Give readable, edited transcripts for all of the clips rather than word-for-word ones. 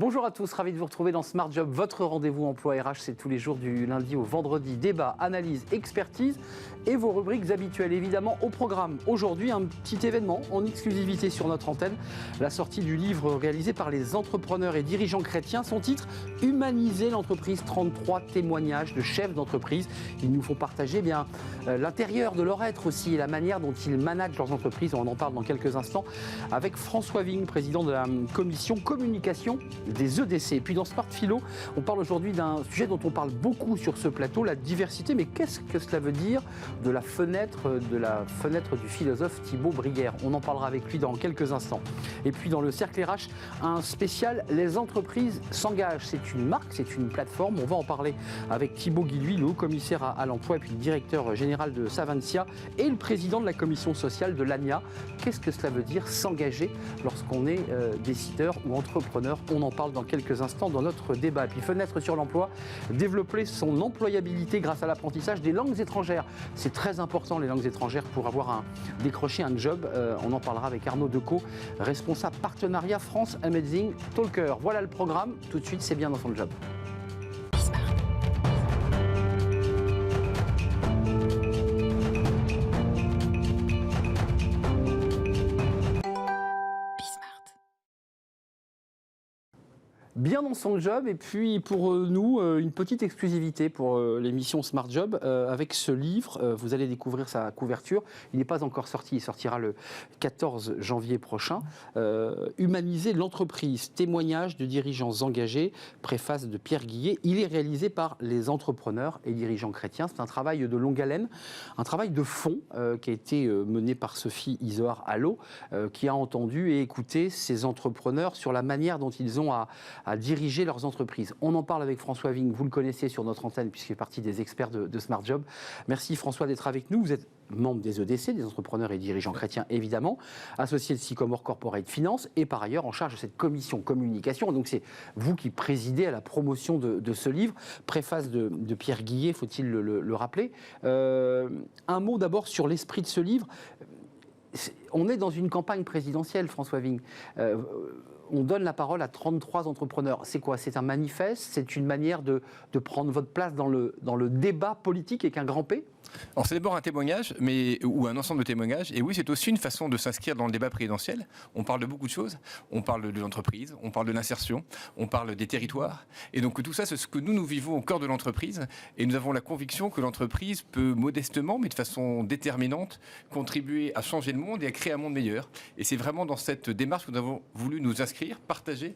Bonjour à tous, ravi de vous retrouver dans Smart Job, votre rendez-vous emploi RH, c'est tous les jours du lundi au vendredi, débat, analyse, expertise et vos rubriques habituelles évidemment au programme. Aujourd'hui, un petit événement en exclusivité sur notre antenne, la sortie du livre réalisé par les entrepreneurs et dirigeants chrétiens, son titre « Humaniser l'entreprise », 33 témoignages de chefs d'entreprise. Ils nous font partager l'intérieur de leur être aussi et la manière dont ils managent leurs entreprises. On en parle dans quelques instants avec François Vigne, président de la commission communication des EDC. Et puis dans Smart Philo, on parle aujourd'hui d'un sujet dont on parle beaucoup sur ce plateau, la diversité. Mais qu'est-ce que cela veut dire de la fenêtre du philosophe Thibaut Brière? On en parlera avec lui dans quelques instants. Et puis dans le cercle RH, un spécial Les entreprises s'engagent. C'est une marque, c'est une plateforme. On va en parler avec Thibaut Guilhuy, le haut-commissaire à l'emploi et puis le directeur général de Savantia et le président de la commission sociale de l'ANIA. Qu'est-ce que cela veut dire s'engager lorsqu'on est décideur ou entrepreneur? On en parle dans quelques instants dans notre débat. Et puis fenêtre sur l'emploi, développer son employabilité grâce à l'apprentissage des langues étrangères. C'est très important les langues étrangères pour décrocher un job. On en parlera avec Arnaud Decaux, responsable partenariat France Amazing Talker. Voilà le programme. Tout de suite, c'est bien dans son job. Bien dans son job, et puis pour nous, une petite exclusivité pour l'émission Smart Job avec ce livre. Vous allez découvrir sa couverture. Il n'est pas encore sorti, il sortira le 14 janvier prochain. Humaniser l'entreprise, témoignages de dirigeants engagés, préface de Pierre Guillet. Il est réalisé par les entrepreneurs et dirigeants chrétiens. C'est un travail de longue haleine, un travail de fond qui a été mené par Sophie Isoard Allo, qui a entendu et écouté ces entrepreneurs sur la manière dont ils ont à diriger leurs entreprises. On en parle avec François Vigne, vous le connaissez sur notre antenne puisqu'il fait partie des experts de Smart Job. Merci François d'être avec nous. Vous êtes membre des EDC, des entrepreneurs et dirigeants chrétiens évidemment, associé de Sycomore Corporate Finance et par ailleurs en charge de cette commission communication. Donc c'est vous qui présidez à la promotion de ce livre. Préface de Pierre Guillet, faut-il le rappeler. Un mot d'abord sur l'esprit de ce livre. On est dans une campagne présidentielle, François Vigne. On donne la parole à 33 entrepreneurs. C'est quoi? C'est un manifeste? C'est une manière de prendre votre place dans le débat politique avec un grand P? Alors c'est d'abord un témoignage, ou un ensemble de témoignages. Et oui, c'est aussi une façon de s'inscrire dans le débat présidentiel. On parle de beaucoup de choses. On parle de l'entreprise, on parle de l'insertion, on parle des territoires. Et donc tout ça, c'est ce que nous vivons au cœur de l'entreprise. Et nous avons la conviction que l'entreprise peut modestement, mais de façon déterminante, contribuer à changer le monde et à créer un monde meilleur. Et c'est vraiment dans cette démarche que nous avons voulu nous inscrire, partager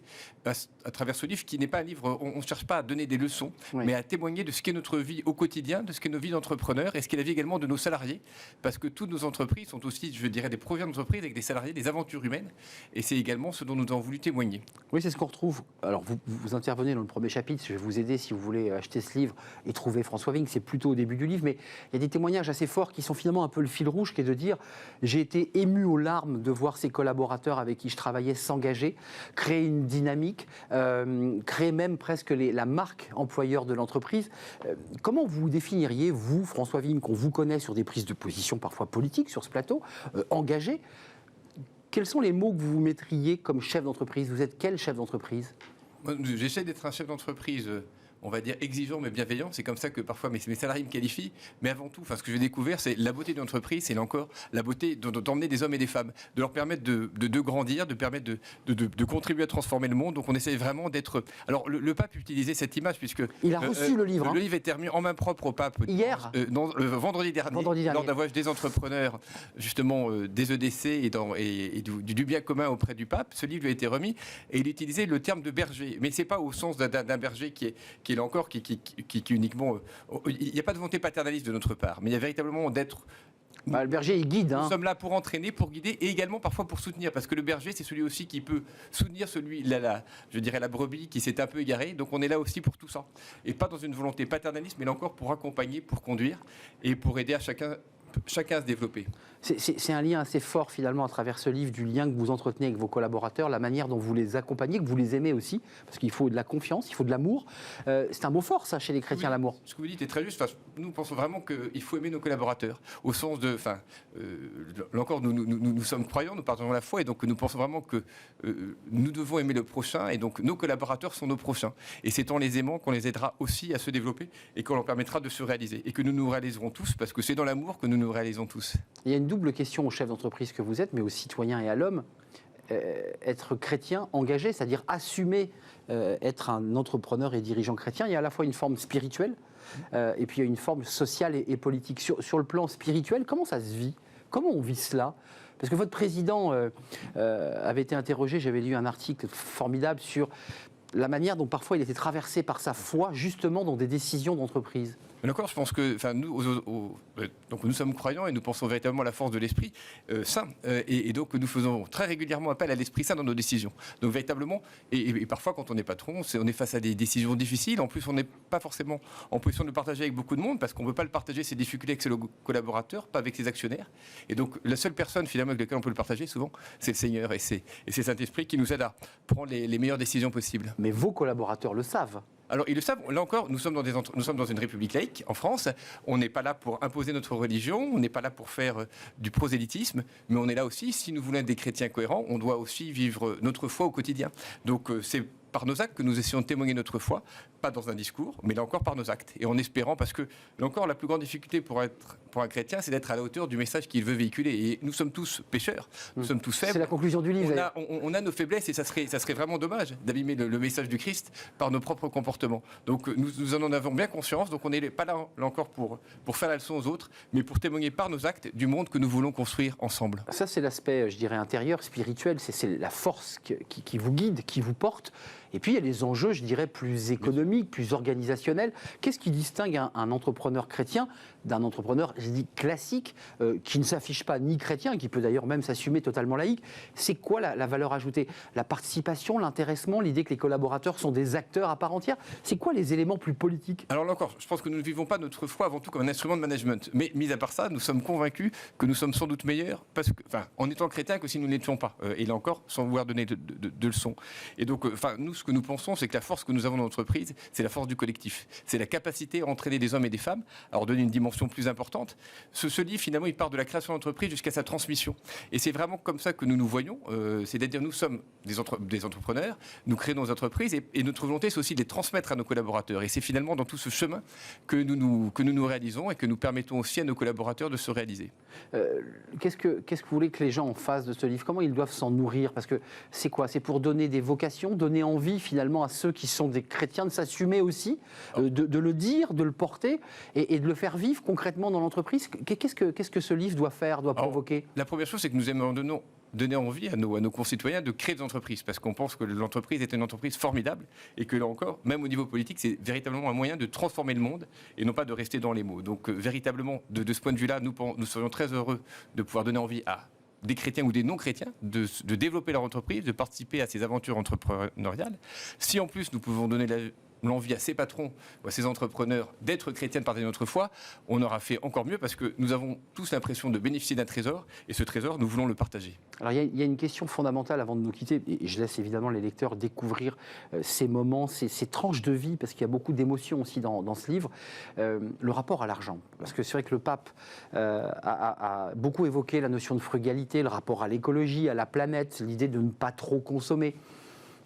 à travers ce livre, qui n'est pas un livre, on ne cherche pas à donner des leçons, oui, mais à témoigner de ce qu'est notre vie au quotidien, de ce qu'est nos vies d'entrepreneurs et ce qu'est la vie également de nos salariés, parce que toutes nos entreprises sont aussi, je dirais, des projets d'entreprise avec des salariés, des aventures humaines, et c'est également ce dont nous avons voulu témoigner. Oui, c'est ce qu'on retrouve. Alors, vous intervenez dans le premier chapitre, je vais vous aider si vous voulez acheter ce livre et trouver François Vigne, c'est plutôt au début du livre, mais il y a des témoignages assez forts qui sont finalement un peu le fil rouge, qui est de dire « j'ai été ému aux larmes de voir ces collaborateurs avec qui je travaillais s'engager, créer une dynamique, créer même presque la marque employeur de l'entreprise ». Comment vous définiriez, vous, François Vigne, qu'on vous connaît sur des prises de position parfois politiques sur ce plateau, engagé, quels sont les mots que vous vous mettriez comme chef d'entreprise? Vous êtes quel chef d'entreprise? J'essaie d'être un chef d'entreprise, on va dire exigeant mais bienveillant. C'est comme ça que parfois mes salariés me qualifient. Mais avant tout, ce que j'ai découvert, c'est la beauté de l'entreprise, c'est là encore la beauté d'emmener des hommes et des femmes, de leur permettre de grandir, de permettre de contribuer à transformer le monde. Donc on essaie vraiment d'être... Alors le pape utilisait cette image puisque... Il a reçu le livre. Le livre est remis en main propre au pape. Hier vendredi dernier, lors d'un voyage des entrepreneurs, justement des EDC et du bien commun auprès du pape. Ce livre lui a été remis et il utilisait le terme de berger. Mais c'est pas au sens d'un berger qui est là encore, qui uniquement... Il n'y a pas de volonté paternaliste de notre part, mais il y a véritablement d'être... le berger, il guide. Nous sommes là pour entraîner, pour guider et également parfois pour soutenir, parce que le berger, c'est celui aussi qui peut soutenir je dirais la brebis qui s'est un peu égarée. Donc on est là aussi pour tout ça. Et pas dans une volonté paternaliste, mais là encore pour accompagner, pour conduire et pour aider à chacun chacun à se développer. C'est un lien assez fort finalement à travers ce livre, du lien que vous entretenez avec vos collaborateurs, la manière dont vous les accompagnez, que vous les aimez aussi, parce qu'il faut de la confiance, il faut de l'amomour. C'est un mot fort ça chez les chrétiens, l'amour. Ce que vous dites est très juste. Enfin, nous pensons vraiment qu'il faut aimer nos collaborateurs, au sens de, là encore, nous sommes croyants, nous partageons la foi, et donc nous pensons vraiment que nous devons aimer le prochain, et donc nos collaborateurs sont nos prochains. Et c'est en les aimant qu'on les aidera aussi à se développer et qu'on leur permettra de se réaliser, et que nous nous réaliserons tous, parce que c'est dans l'amour que nous nous réalisons tous. Il y a une double question au chef d'entreprise que vous êtes, mais aux citoyens et à l'homme. Être chrétien engagé, c'est-à-dire assumer être un entrepreneur et dirigeant chrétien, il y a à la fois une forme spirituelle et puis il y a une forme sociale et politique. Sur le plan spirituel, comment ça se vit? Comment on vit cela? Parce que votre président avait été interrogé, j'avais lu un article formidable sur la manière dont parfois il était traversé par sa foi, justement dans des décisions d'entreprise. D'accord, je pense que donc nous sommes croyants et nous pensons véritablement à la force de l'Esprit Saint. Et donc nous faisons très régulièrement appel à l'Esprit Saint dans nos décisions. Donc véritablement, et parfois quand on est patron, on est face à des décisions difficiles. En plus, on n'est pas forcément en position de le partager avec beaucoup de monde parce qu'on ne veut pas le partager, ses difficultés avec ses collaborateurs, pas avec ses actionnaires. Et donc la seule personne finalement avec laquelle on peut le partager souvent, c'est le Seigneur et c'est Saint-Esprit qui nous aide à prendre les meilleures décisions possibles. Mais vos collaborateurs le savent. Alors, ils le savent. Là encore, nous sommes dans une république laïque en France. On n'est pas là pour imposer notre religion. On n'est pas là pour faire du prosélytisme. Mais on est là aussi, si nous voulons être des chrétiens cohérents, on doit aussi vivre notre foi au quotidien. Donc, c'est par nos actes que nous essayons de témoigner notre foi, pas dans un discours, mais là encore par nos actes. Et en espérant, parce que, là encore, la plus grande difficulté pour un chrétien, c'est d'être à la hauteur du message qu'il veut véhiculer. Et nous sommes tous pécheurs, nous sommes tous faibles. C'est la conclusion du livre. On a nos faiblesses et ça serait vraiment dommage d'abîmer le message du Christ par nos propres comportements. Donc nous en avons bien conscience, donc on n'est pas là encore pour faire la leçon aux autres, mais pour témoigner par nos actes du monde que nous voulons construire ensemble. Ça, c'est l'aspect, je dirais, intérieur, spirituel, c'est la force qui vous guide, qui vous porte. Et puis, il y a les enjeux, je dirais, plus économiques, plus organisationnels. Qu'est-ce qui distingue un entrepreneur chrétien d'un entrepreneur, je dis, classique, qui ne s'affiche pas ni chrétien, qui peut d'ailleurs même s'assumer totalement laïque? C'est quoi la valeur ajoutée? La participation, l'intéressement, l'idée que les collaborateurs sont des acteurs à part entière? C'est quoi les éléments plus politiques? Alors là encore, je pense que nous ne vivons pas notre foi avant tout comme un instrument de management. Mais mis à part ça, nous sommes convaincus que nous sommes sans doute meilleurs en étant chrétiens que si nous n'étions pas. Et là encore, sans vouloir donner de leçons. Et donc, nous, ce que nous pensons, c'est que la force que nous avons dans l'entreprise, c'est la force du collectif. C'est la capacité à entraîner des hommes et des femmes, à leur donner une dimension plus importante. Ce livre, finalement, il part de la création d'entreprise jusqu'à sa transmission. Et c'est vraiment comme ça que nous nous voyons. C'est-à-dire, nous sommes des entrepreneurs, nous créons nos entreprises et notre volonté, c'est aussi de les transmettre à nos collaborateurs. Et c'est finalement dans tout ce chemin que nous réalisons et que nous permettons aussi à nos collaborateurs de se réaliser. Qu'est-ce que vous voulez que les gens en fassent de ce livre? Comment ils doivent s'en nourrir? Parce que c'est quoi? C'est pour donner des vocations, donner envie finalement à ceux qui sont des chrétiens de s'assumer aussi, de le dire, de le porter et de le faire vivre concrètement dans l'entreprise. Qu'est-ce que ce livre doit faire, doit provoquer? La première chose, c'est que nous aimons donner envie à nos concitoyens de créer des entreprises, parce qu'on pense que l'entreprise est une entreprise formidable et que là encore, même au niveau politique, c'est véritablement un moyen de transformer le monde et non pas de rester dans les mots. Donc véritablement, de ce point de vue-là, nous serions très heureux de pouvoir donner envie à des chrétiens ou des non-chrétiens de développer leur entreprise, de participer à ces aventures entrepreneuriales. Si en plus nous pouvons donner l'envie à ces patrons ou à ces entrepreneurs d'être chrétiens, de partager notre foi, on aura fait encore mieux parce que nous avons tous l'impression de bénéficier d'un trésor et ce trésor, nous voulons le partager. Alors il y a une question fondamentale avant de nous quitter et je laisse évidemment les lecteurs découvrir ces moments, ces tranches de vie parce qu'il y a beaucoup d'émotions aussi dans ce livre. Le rapport à l'argent, parce que c'est vrai que le pape a beaucoup évoqué la notion de frugalité, le rapport à l'écologie, à la planète, l'idée de ne pas trop consommer.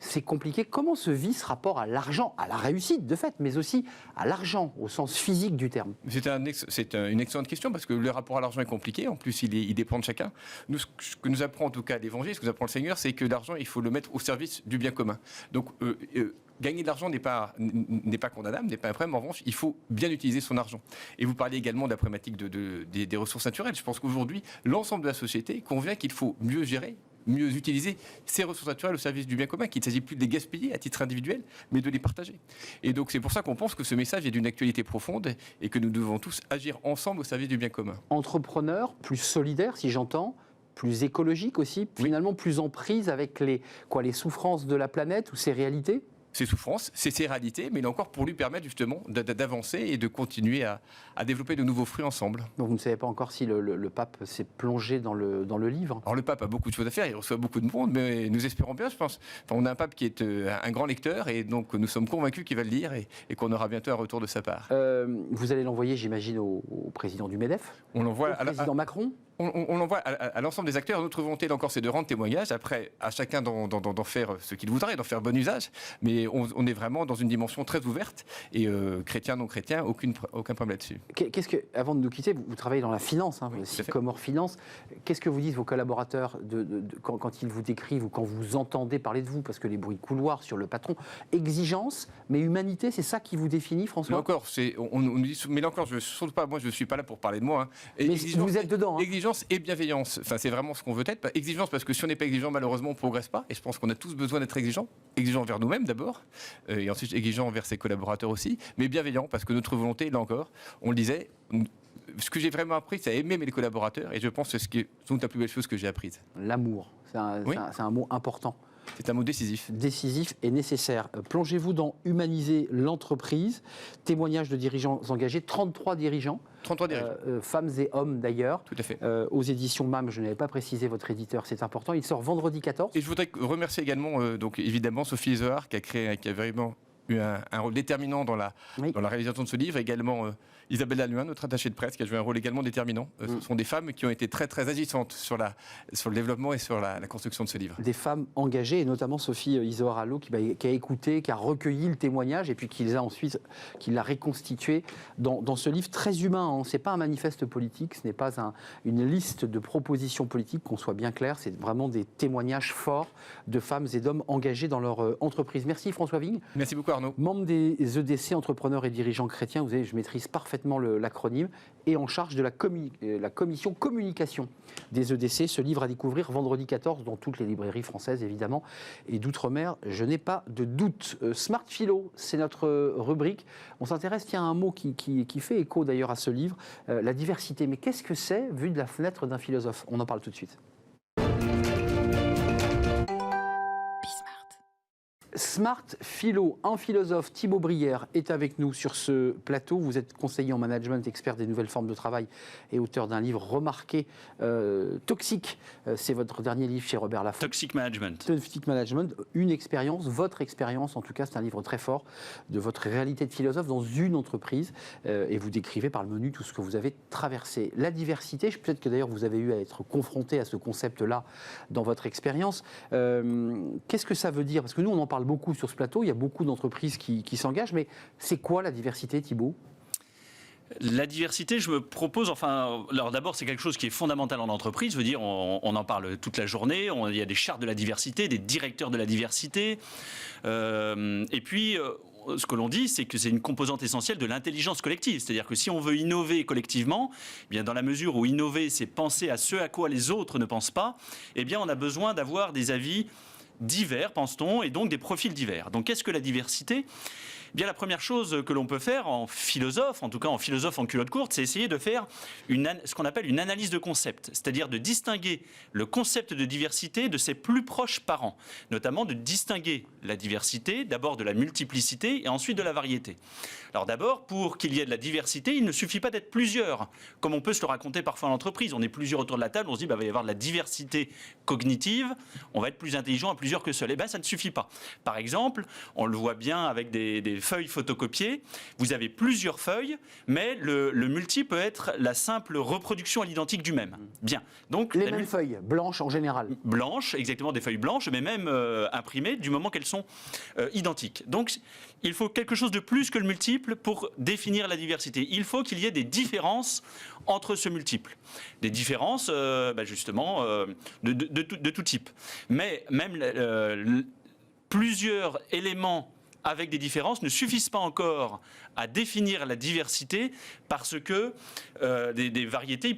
C'est compliqué. Comment se vit ce rapport à l'argent, à la réussite de fait, mais aussi à l'argent au sens physique du terme? C'est une excellente question parce que le rapport à l'argent est compliqué. En plus, il dépend de chacun. Nous, ce que nous apprend en tout cas l'Évangile, ce que nous apprend le Seigneur, c'est que l'argent, il faut le mettre au service du bien commun. Donc, gagner de l'argent n'est pas condamnable, n'est pas un problème. En revanche, il faut bien utiliser son argent. Et vous parliez également de la problématique des ressources naturelles. Je pense qu'aujourd'hui, l'ensemble de la société convient qu'il faut mieux gérer, mieux utiliser ces ressources naturelles au service du bien commun, qu'il ne s'agit plus de les gaspiller à titre individuel, mais de les partager. Et donc c'est pour ça qu'on pense que ce message est d'une actualité profonde et que nous devons tous agir ensemble au service du bien commun. Entrepreneur, plus solidaire si j'entends, plus écologique aussi, finalement plus en prise avec les souffrances de la planète ou ses réalités? ses souffrances, c'est ses réalités, mais là encore pour lui permettre justement d'avancer et de continuer à développer de nouveaux fruits ensemble. Donc vous ne savez pas encore si le pape s'est plongé dans le livre? Alors le pape a beaucoup de choses à faire, il reçoit beaucoup de monde, mais nous espérons bien, je pense. Enfin, on a un pape qui est un grand lecteur et donc nous sommes convaincus qu'il va le lire et qu'on aura bientôt un retour de sa part. Vous allez l'envoyer, j'imagine, au président du MEDEF, on l'envoie au président Macron. On l'envoie à l'ensemble des acteurs. Notre volonté, là encore, c'est de rendre témoignage. Après, à chacun d'en faire ce qu'il voudra et d'en faire bon usage. Mais on est vraiment dans une dimension très ouverte. Et chrétien, non chrétien, aucun problème là-dessus. Avant de nous quitter, vous travaillez dans la finance, hein, oui, Comore Finance. Qu'est-ce que vous disent vos collaborateurs quand ils vous décrivent ou quand vous entendez parler de vous? Parce que les bruits couloirs sur le patron, exigence, mais humanité, c'est ça qui vous définit, François? Là encore, on nous dit, mais là encore, surtout pas, moi je ne suis pas là pour parler de moi. Hein. Mais vous êtes dedans. Hein. Exigence et bienveillance. Enfin, c'est vraiment ce qu'on veut être. Exigence parce que si on n'est pas exigeant, malheureusement, on ne progresse pas. Et je pense qu'on a tous besoin d'être exigeants. Exigeants envers nous-mêmes d'abord, et ensuite exigeants envers ses collaborateurs aussi. Mais bienveillant parce que notre volonté, là encore, on le disait, ce que j'ai vraiment appris, c'est à aimer mes collaborateurs. Et je pense que c'est sans doute la plus belle chose que j'ai apprise. L'amour, c'est un mot important. C'est un mot décisif. Décisif et nécessaire. Plongez-vous dans Humaniser l'entreprise. Témoignages de dirigeants engagés, 33 dirigeants. 33 dirigeants. Femmes et hommes d'ailleurs. Tout à fait. Aux éditions MAM, je n'avais pas précisé votre éditeur, c'est important. Il sort vendredi 14. Et je voudrais remercier également, donc évidemment, Sophie Zohar qui a vraiment eu un rôle déterminant dans la réalisation de ce livre. Également Isabelle Laluin, notre attachée de presse, qui a joué un rôle également déterminant. Ce sont des femmes qui ont été très très agissantes sur le développement et sur la construction de ce livre. Des femmes engagées, et notamment Sophie Isoaralo qui a écouté, qui a recueilli le témoignage et puis qui l'a reconstitué dans ce livre très humain. Hein. Ce n'est pas un manifeste politique, ce n'est pas une liste de propositions politiques, qu'on soit bien clair, c'est vraiment des témoignages forts de femmes et d'hommes engagés dans leur entreprise. Merci François Vigne. Merci beaucoup Arnaud. Membre des EDC, entrepreneurs et dirigeants chrétiens, vous savez, je maîtrise parfaitement l'acronyme, et en charge de la commission communication des EDC. Ce livre à découvrir vendredi 14 dans toutes les librairies françaises évidemment, et d'outre-mer, je n'ai pas de doute. Smart Philo, c'est notre rubrique. On s'intéresse, tiens, à un mot qui fait écho d'ailleurs à ce livre, la diversité. Mais qu'est-ce que c'est vu de la fenêtre d'un philosophe? On en parle tout de suite. Smart Philo, un philosophe, Thibaut Brière, est avec nous sur ce plateau. Vous êtes conseiller en management, expert des nouvelles formes de travail et auteur d'un livre remarqué, Toxique. C'est votre dernier livre chez Robert Laffont. Toxic Management. Toxic Management, une expérience, votre expérience en tout cas, c'est un livre très fort de votre réalité de philosophe dans une entreprise. Et vous décrivez par le menu tout ce que vous avez traversé. La diversité, peut-être que d'ailleurs vous avez eu à être confronté à ce concept-là dans votre expérience. Qu'est-ce que ça veut dire? Parce que nous, on en parle beaucoup sur ce plateau, il y a beaucoup d'entreprises qui s'engagent, mais c'est quoi la diversité, Thibaut? La diversité, je me propose, alors d'abord c'est quelque chose qui est fondamental en entreprise, je veux dire, on en parle toute la journée, il y a des chartes de la diversité, des directeurs de la diversité, et puis ce que l'on dit, c'est que c'est une composante essentielle de l'intelligence collective. C'est-à-dire que si on veut innover collectivement, eh bien dans la mesure où innover, c'est penser à ce à quoi les autres ne pensent pas, eh bien on a besoin d'avoir des avis divers, pense-t-on, et donc des profils divers. Donc qu'est-ce que la diversité ? Eh bien, la première chose que l'on peut faire en philosophe, en tout cas en philosophe en culotte courte, c'est essayer de faire ce qu'on appelle une analyse de concept, c'est-à-dire de distinguer le concept de diversité de ses plus proches parents, notamment de distinguer la diversité d'abord de la multiplicité et ensuite de la variété. Alors d'abord, pour qu'il y ait de la diversité, il ne suffit pas d'être plusieurs, comme on peut se le raconter parfois en entreprise. On est plusieurs autour de la table, on se dit il va y avoir de la diversité cognitive, on va être plus intelligent à plusieurs que seul. Eh bien, ça ne suffit pas. Par exemple, on le voit bien avec des feuilles photocopiées, vous avez plusieurs feuilles, mais le multi peut être la simple reproduction à l'identique du même. Bien. Donc, les mêmes feuilles, blanches en général. Blanches, exactement, des feuilles blanches, mais même imprimées du moment qu'elles sont identiques. Donc, il faut quelque chose de plus que le multiple pour définir la diversité. Il faut qu'il y ait des différences entre ce multiple. Des différences, justement, de tout type. Mais même plusieurs éléments avec des différences ne suffisent pas encore à définir la diversité parce que des variétés,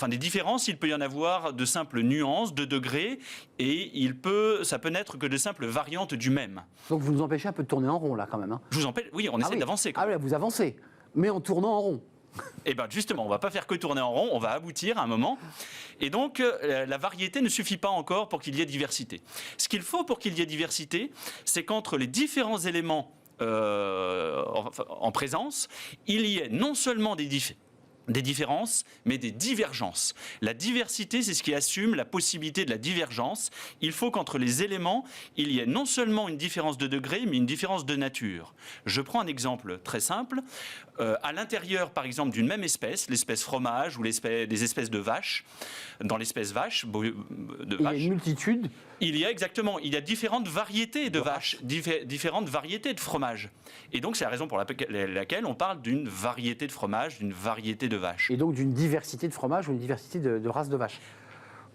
des différences, il peut y en avoir de simples nuances, de degrés, et ça peut n'être que de simples variantes du même. Donc vous nous empêchez un peu de tourner en rond là quand même. Hein. Je vous empêche, oui, on essaie d'avancer. Là, vous avancez, mais en tournant en rond. Eh bien justement, on ne va pas faire que tourner en rond, on va aboutir à un moment. Et donc, la variété ne suffit pas encore pour qu'il y ait diversité. Ce qu'il faut pour qu'il y ait diversité, c'est qu'entre les différents éléments en présence, il y ait non seulement des différences, mais des divergences. La diversité, c'est ce qui assume la possibilité de la divergence. Il faut qu'entre les éléments, il y ait non seulement une différence de degré, mais une différence de nature. Je prends un exemple très simple. À l'intérieur, par exemple, d'une même espèce, l'espèce fromage ou des espèces de vaches, dans l'espèce vache, il y a une multitude. Il y a différentes variétés de vaches, différentes variétés de fromage. Et donc, c'est la raison pour laquelle on parle d'une variété de fromage, d'une variété de vaches. Et donc d'une diversité de fromage ou une diversité de races de vaches.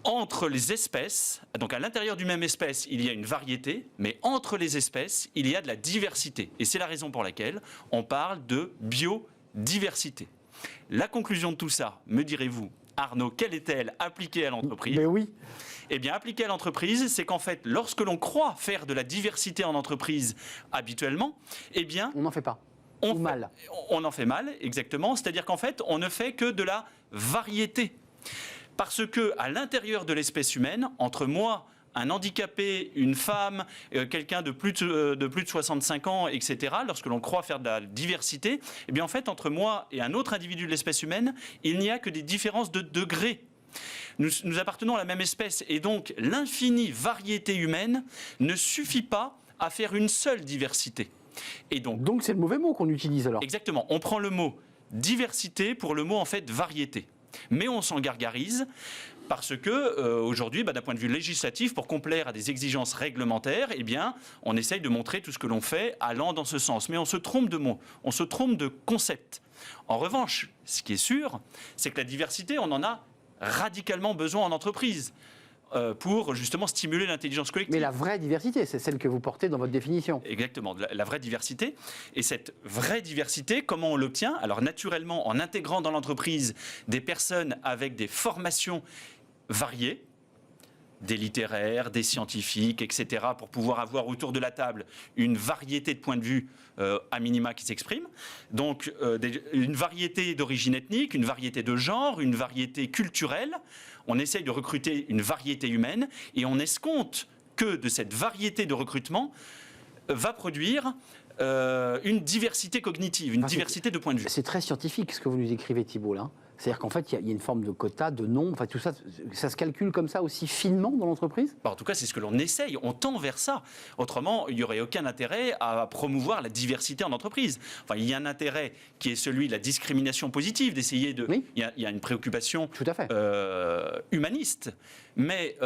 Entre les espèces, donc à l'intérieur d'une même espèce, il y a une variété, mais entre les espèces, il y a de la diversité. Et c'est la raison pour laquelle on parle de biodiversité. La conclusion de tout ça, me direz-vous, Arnaud, quelle est-elle appliquée à l'entreprise ? Mais oui. Eh bien, appliquée à l'entreprise, c'est qu'en fait, lorsque l'on croit faire de la diversité en entreprise habituellement, eh bien... On n'en fait pas. On en fait mal, exactement. C'est-à-dire qu'en fait, on ne fait que de la variété. Parce que à l'intérieur de l'espèce humaine, entre moi, un handicapé, une femme, quelqu'un de plus de 65 ans, etc., lorsque l'on croit faire de la diversité, eh bien en fait, entre moi et un autre individu de l'espèce humaine, il n'y a que des différences de degré. Nous appartenons à la même espèce et donc l'infinie variété humaine ne suffit pas à faire une seule diversité. Et donc c'est le mauvais mot qu'on utilise alors. Exactement. On prend le mot diversité pour le mot en fait variété. Mais on s'en gargarise parce que aujourd'hui, d'un point de vue législatif, pour complaire à des exigences réglementaires, eh bien, on essaye de montrer tout ce que l'on fait allant dans ce sens. Mais on se trompe de mots, on se trompe de concept. En revanche, ce qui est sûr, c'est que la diversité, on en a radicalement besoin en entreprise pour justement stimuler l'intelligence collective. Mais la vraie diversité, c'est celle que vous portez dans votre définition. Exactement, la vraie diversité. Et cette vraie diversité, comment on l'obtient ? Alors naturellement, en intégrant dans l'entreprise des personnes avec des formations variées, des littéraires, des scientifiques, etc., pour pouvoir avoir autour de la table une variété de points de vue à minima qui s'expriment. Donc une variété d'origine ethnique, une variété de genre, une variété culturelle. On essaye de recruter une variété humaine et on escompte que de cette variété de recrutement va produire une diversité cognitive, une diversité de points de vue. C'est très scientifique ce que vous nous écrivez, Thibault, là. C'est-à-dire qu'en fait, il y a une forme de quota, de nombre, enfin tout ça, ça se calcule comme ça aussi finement dans l'entreprise ? En tout cas, c'est ce que l'on essaye, on tend vers ça. Autrement, il n'y aurait aucun intérêt à promouvoir la diversité en entreprise. Enfin, il y a un intérêt qui est celui de la discrimination positive, d'essayer de... Oui. Il y a une préoccupation tout à fait. Humaniste. Mais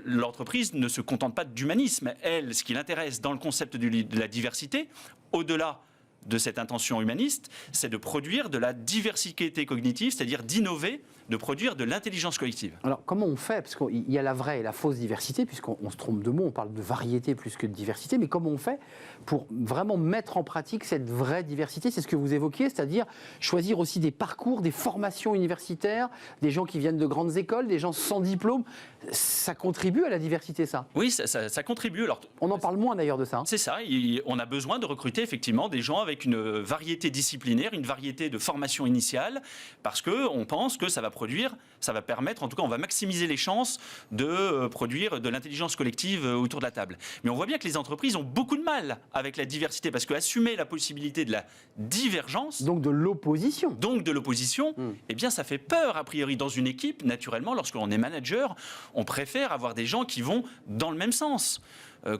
l'entreprise ne se contente pas d'humanisme. Elle, ce qui l'intéresse dans le concept de la diversité, au-delà de cette intention humaniste, c'est de produire de la diversité cognitive, c'est-à-dire d'innover, de produire de l'intelligence collective. Alors, comment on fait ? Parce qu'il y a la vraie et la fausse diversité, puisqu'on se trompe de mots, on parle de variété plus que de diversité, mais comment on fait pour vraiment mettre en pratique cette vraie diversité ? C'est ce que vous évoquiez, c'est-à-dire choisir aussi des parcours, des formations universitaires, des gens qui viennent de grandes écoles, des gens sans diplôme. Ça contribue à la diversité, ça ? Oui, ça contribue. Alors, on en parle moins d'ailleurs de ça. C'est ça, on a besoin de recruter effectivement des gens avec une variété disciplinaire, une variété de formation initiale, parce qu'on pense que ça va permettre, en tout cas on va maximiser les chances de produire de l'intelligence collective autour de la table. Mais on voit bien que les entreprises ont beaucoup de mal avec la diversité, parce qu'assumer la possibilité de la divergence... Donc de l'opposition. Eh bien ça fait peur a priori dans une équipe. Naturellement, lorsque l'on est manager, on préfère avoir des gens qui vont dans le même sens.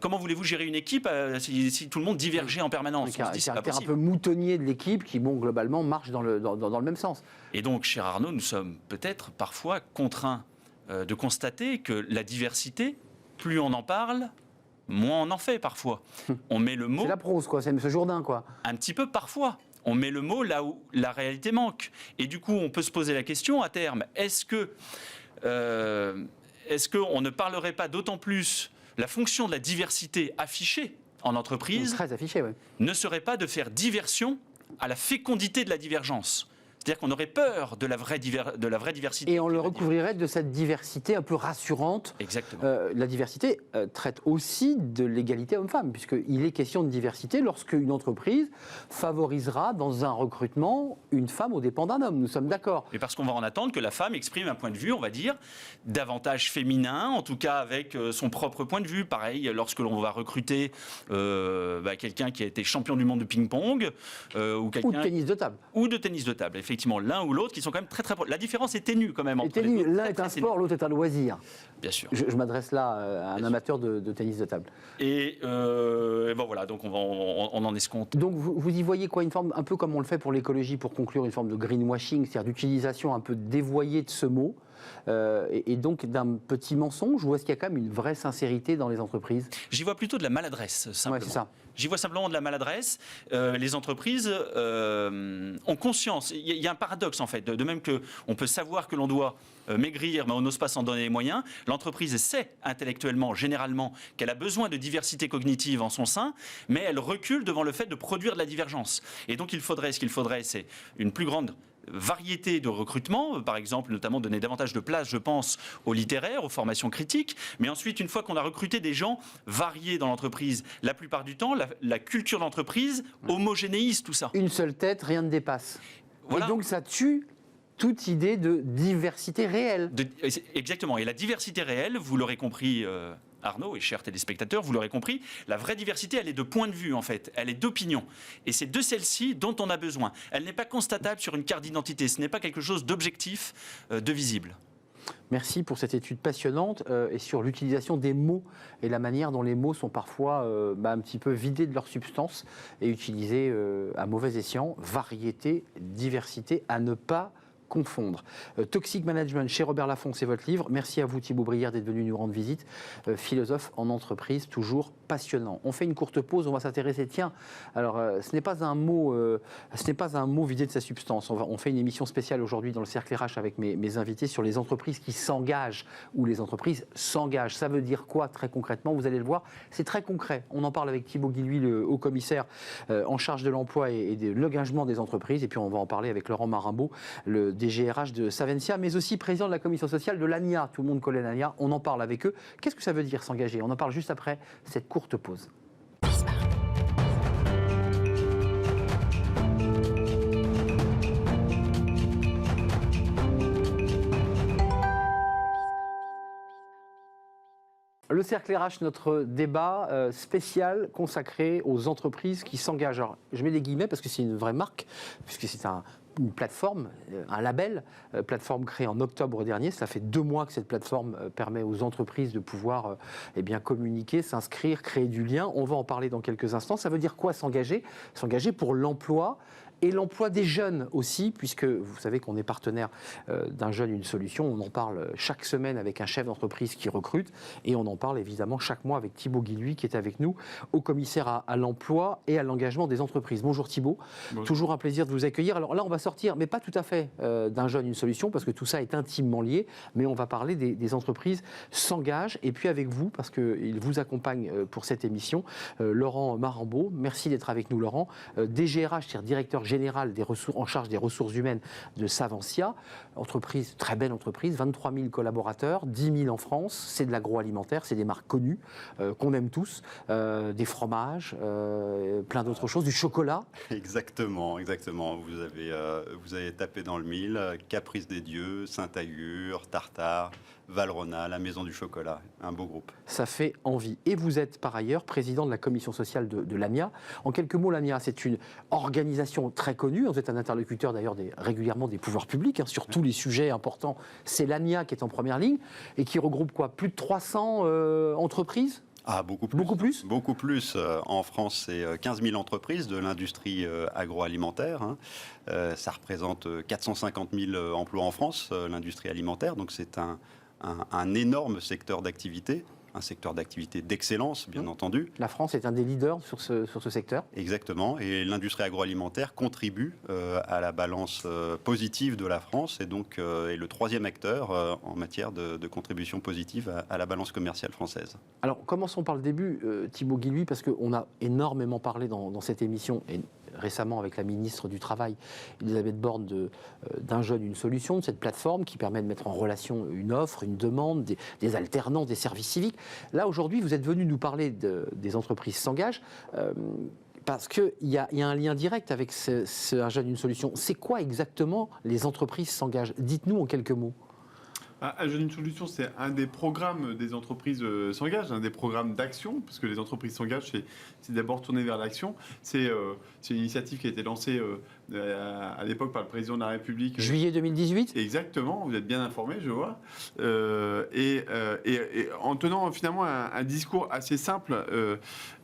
Comment voulez-vous gérer une équipe si tout le monde divergeait en permanence ? C'est un peu moutonnier de l'équipe qui, globalement, marche dans le même sens. Et donc, cher Arnaud, nous sommes peut-être parfois contraints de constater que la diversité, plus on en parle, moins on en fait parfois. On met le mot... C'est la prose, quoi. C'est M. Jourdain, quoi. Un petit peu parfois. On met le mot là où la réalité manque. Et du coup, on peut se poser la question à terme, est-ce qu'on ne parlerait pas d'autant plus... La fonction de la diversité affichée en entreprise très affichée, ouais. Ne serait pas de faire diversion à la fécondité de la divergence. C'est-à-dire qu'on aurait peur de la vraie diversité. Et on le recouvrirait de cette diversité un peu rassurante. Exactement. La diversité traite aussi de l'égalité homme-femme, puisqu'il est question de diversité lorsqu'une entreprise favorisera dans un recrutement une femme aux dépens d'un homme. Nous sommes d'accord. Et parce qu'on va en attendre que la femme exprime un point de vue, on va dire, davantage féminin, en tout cas avec son propre point de vue. Pareil, lorsque l'on va recruter quelqu'un qui a été champion du monde de ping-pong, ou quelqu'un... Ou de tennis de table. Ou de tennis de table, effectivement, l'un ou l'autre, qui sont quand même très très proches. La différence est ténue quand même entre les deux. L'un est un sport, l'autre est un loisir. Bien sûr. Je m'adresse là à un amateur de tennis de table. Et bon voilà, donc on en escompte. Donc vous y voyez quoi, une forme, un peu comme on le fait pour l'écologie, pour conclure, une forme de greenwashing, c'est-à-dire d'utilisation un peu dévoyée de ce mot, et donc d'un petit mensonge, ou est-ce qu'il y a quand même une vraie sincérité dans les entreprises? J'y vois plutôt de la maladresse, simplement. Ouais, c'est ça. J'y vois simplement de la maladresse. Les entreprises ont conscience. Il y a un paradoxe, en fait. De même qu'on peut savoir que l'on doit maigrir, mais on n'ose pas s'en donner les moyens. L'entreprise sait intellectuellement, généralement, qu'elle a besoin de diversité cognitive en son sein, mais elle recule devant le fait de produire de la divergence. Et donc, ce qu'il faudrait, c'est une plus grande variété de recrutement, par exemple, notamment donner davantage de place, je pense, aux littéraires, aux formations critiques. Mais ensuite, une fois qu'on a recruté des gens variés dans l'entreprise, la plupart du temps, la culture d'entreprise homogénéise tout ça. Une seule tête, rien ne dépasse. Voilà. Et donc ça tue toute idée de diversité réelle. Exactement. Et la diversité réelle, vous l'aurez compris... Arnaud et chers téléspectateurs, vous l'aurez compris, la vraie diversité, elle est de point de vue en fait, elle est d'opinion. Et c'est de celle-ci dont on a besoin. Elle n'est pas constatable sur une carte d'identité, ce n'est pas quelque chose d'objectif, de visible. Merci pour cette étude passionnante et sur l'utilisation des mots et la manière dont les mots sont parfois un petit peu vidés de leur substance et utilisés à mauvais escient. Variété, diversité, à ne pas confondre. Toxic Management chez Robert Laffont, c'est votre livre. Merci à vous Thibaut Brière d'être venu nous rendre visite. Philosophe en entreprise, toujours passionnant. On fait une courte pause, on va s'intéresser. Tiens, alors ce n'est pas un mot vidé de sa substance. On fait une émission spéciale aujourd'hui dans le Cercle RH avec mes invités sur les entreprises qui s'engagent ou les entreprises s'engagent. Ça veut dire quoi très concrètement? Vous allez le voir, c'est très concret. On en parle avec Thibaut Guilhuy, le haut commissaire en charge de l'emploi et de l'engagement des entreprises. Et puis on va en parler avec Laurent Marimbaud, le DGRH de Savencia, mais aussi président de la commission sociale de l'ANIA. Tout le monde connaît l'ANIA, on en parle avec eux. Qu'est-ce que ça veut dire s'engager? On en parle juste après cette courte pause. Le Cercle RH, notre débat spécial consacré aux entreprises qui s'engagent. Alors, je mets des guillemets parce que c'est une vraie marque, puisque c'est une plateforme, un label, plateforme créée en octobre dernier. Ça fait 2 mois que cette plateforme permet aux entreprises de pouvoir communiquer, s'inscrire, créer du lien. On va en parler dans quelques instants. Ça veut dire quoi s'engager? S'engager pour l'emploi et l'emploi des jeunes aussi, puisque vous savez qu'on est partenaire d'un jeune, une solution. On en parle chaque semaine avec un chef d'entreprise qui recrute et on en parle évidemment chaque mois avec Thibaut Guilhuy qui est avec nous, au commissaire à l'emploi et à l'engagement des entreprises. Bonjour Thibaut, bonjour. Toujours un plaisir de vous accueillir. Alors là, on va sortir, mais pas tout à fait d'un jeune, une solution, parce que tout ça est intimement lié, mais on va parler des entreprises s'engagent. Et puis avec vous, parce qu'il vous accompagne pour cette émission, Laurent Marimbaud. Merci d'être avec nous, Laurent. DGRH, c'est-à-dire directeur général en charge des ressources humaines de Savencia. Entreprise, très belle entreprise, 23 000 collaborateurs, 10 000 en France. C'est de l'agroalimentaire, c'est des marques connues, qu'on aime tous, des fromages, plein d'autres choses, du chocolat. Exactement. Vous avez tapé dans le mille. Caprice des Dieux, Saint-Agur, Tartare, Valrhona, la Maison du Chocolat, un beau groupe. Ça fait envie. Et vous êtes par ailleurs président de la commission sociale de l'ANIA. En quelques mots, l'ANIA, c'est une organisation très connue. Vous êtes un interlocuteur d'ailleurs régulièrement des pouvoirs publics sur tous les sujets importants. C'est l'ANIA qui est en première ligne et qui regroupe quoi? Plus de 300 entreprises? Ah, beaucoup plus. Beaucoup plus ? Beaucoup plus. En France, c'est 15 000 entreprises de l'industrie agroalimentaire. Ça représente 450 000 emplois en France, l'industrie alimentaire. Donc c'est un énorme secteur d'activité. Un secteur d'activité d'excellence, bien entendu. La France est un des leaders sur ce secteur. Exactement. Et l'industrie agroalimentaire contribue à la balance positive de la France et donc est le 3e acteur en matière de contribution positive à la balance commerciale française. Alors, commençons par le début, Thibaut Guilhuy, parce qu'on a énormément parlé dans cette émission, et récemment avec la ministre du Travail, Elisabeth Borne, d'un jeune, une solution, de cette plateforme qui permet de mettre en relation une offre, une demande, des alternants, des services civiques. Là, aujourd'hui, vous êtes venu nous parler des entreprises s'engagent. Parce qu'il y a un lien direct avec un jeune, une solution. C'est quoi exactement les entreprises s'engagent? Dites-nous en quelques mots. Un jeune, une solution, c'est un des programmes des entreprises s'engagent, un des programmes d'action, parce que les entreprises s'engagent, c'est d'abord tourné vers l'action. C'est une initiative qui a été lancée à l'époque par le président de la République. Juillet 2018 ? Exactement, vous êtes bien informé, je vois. Et en tenant finalement un discours assez simple,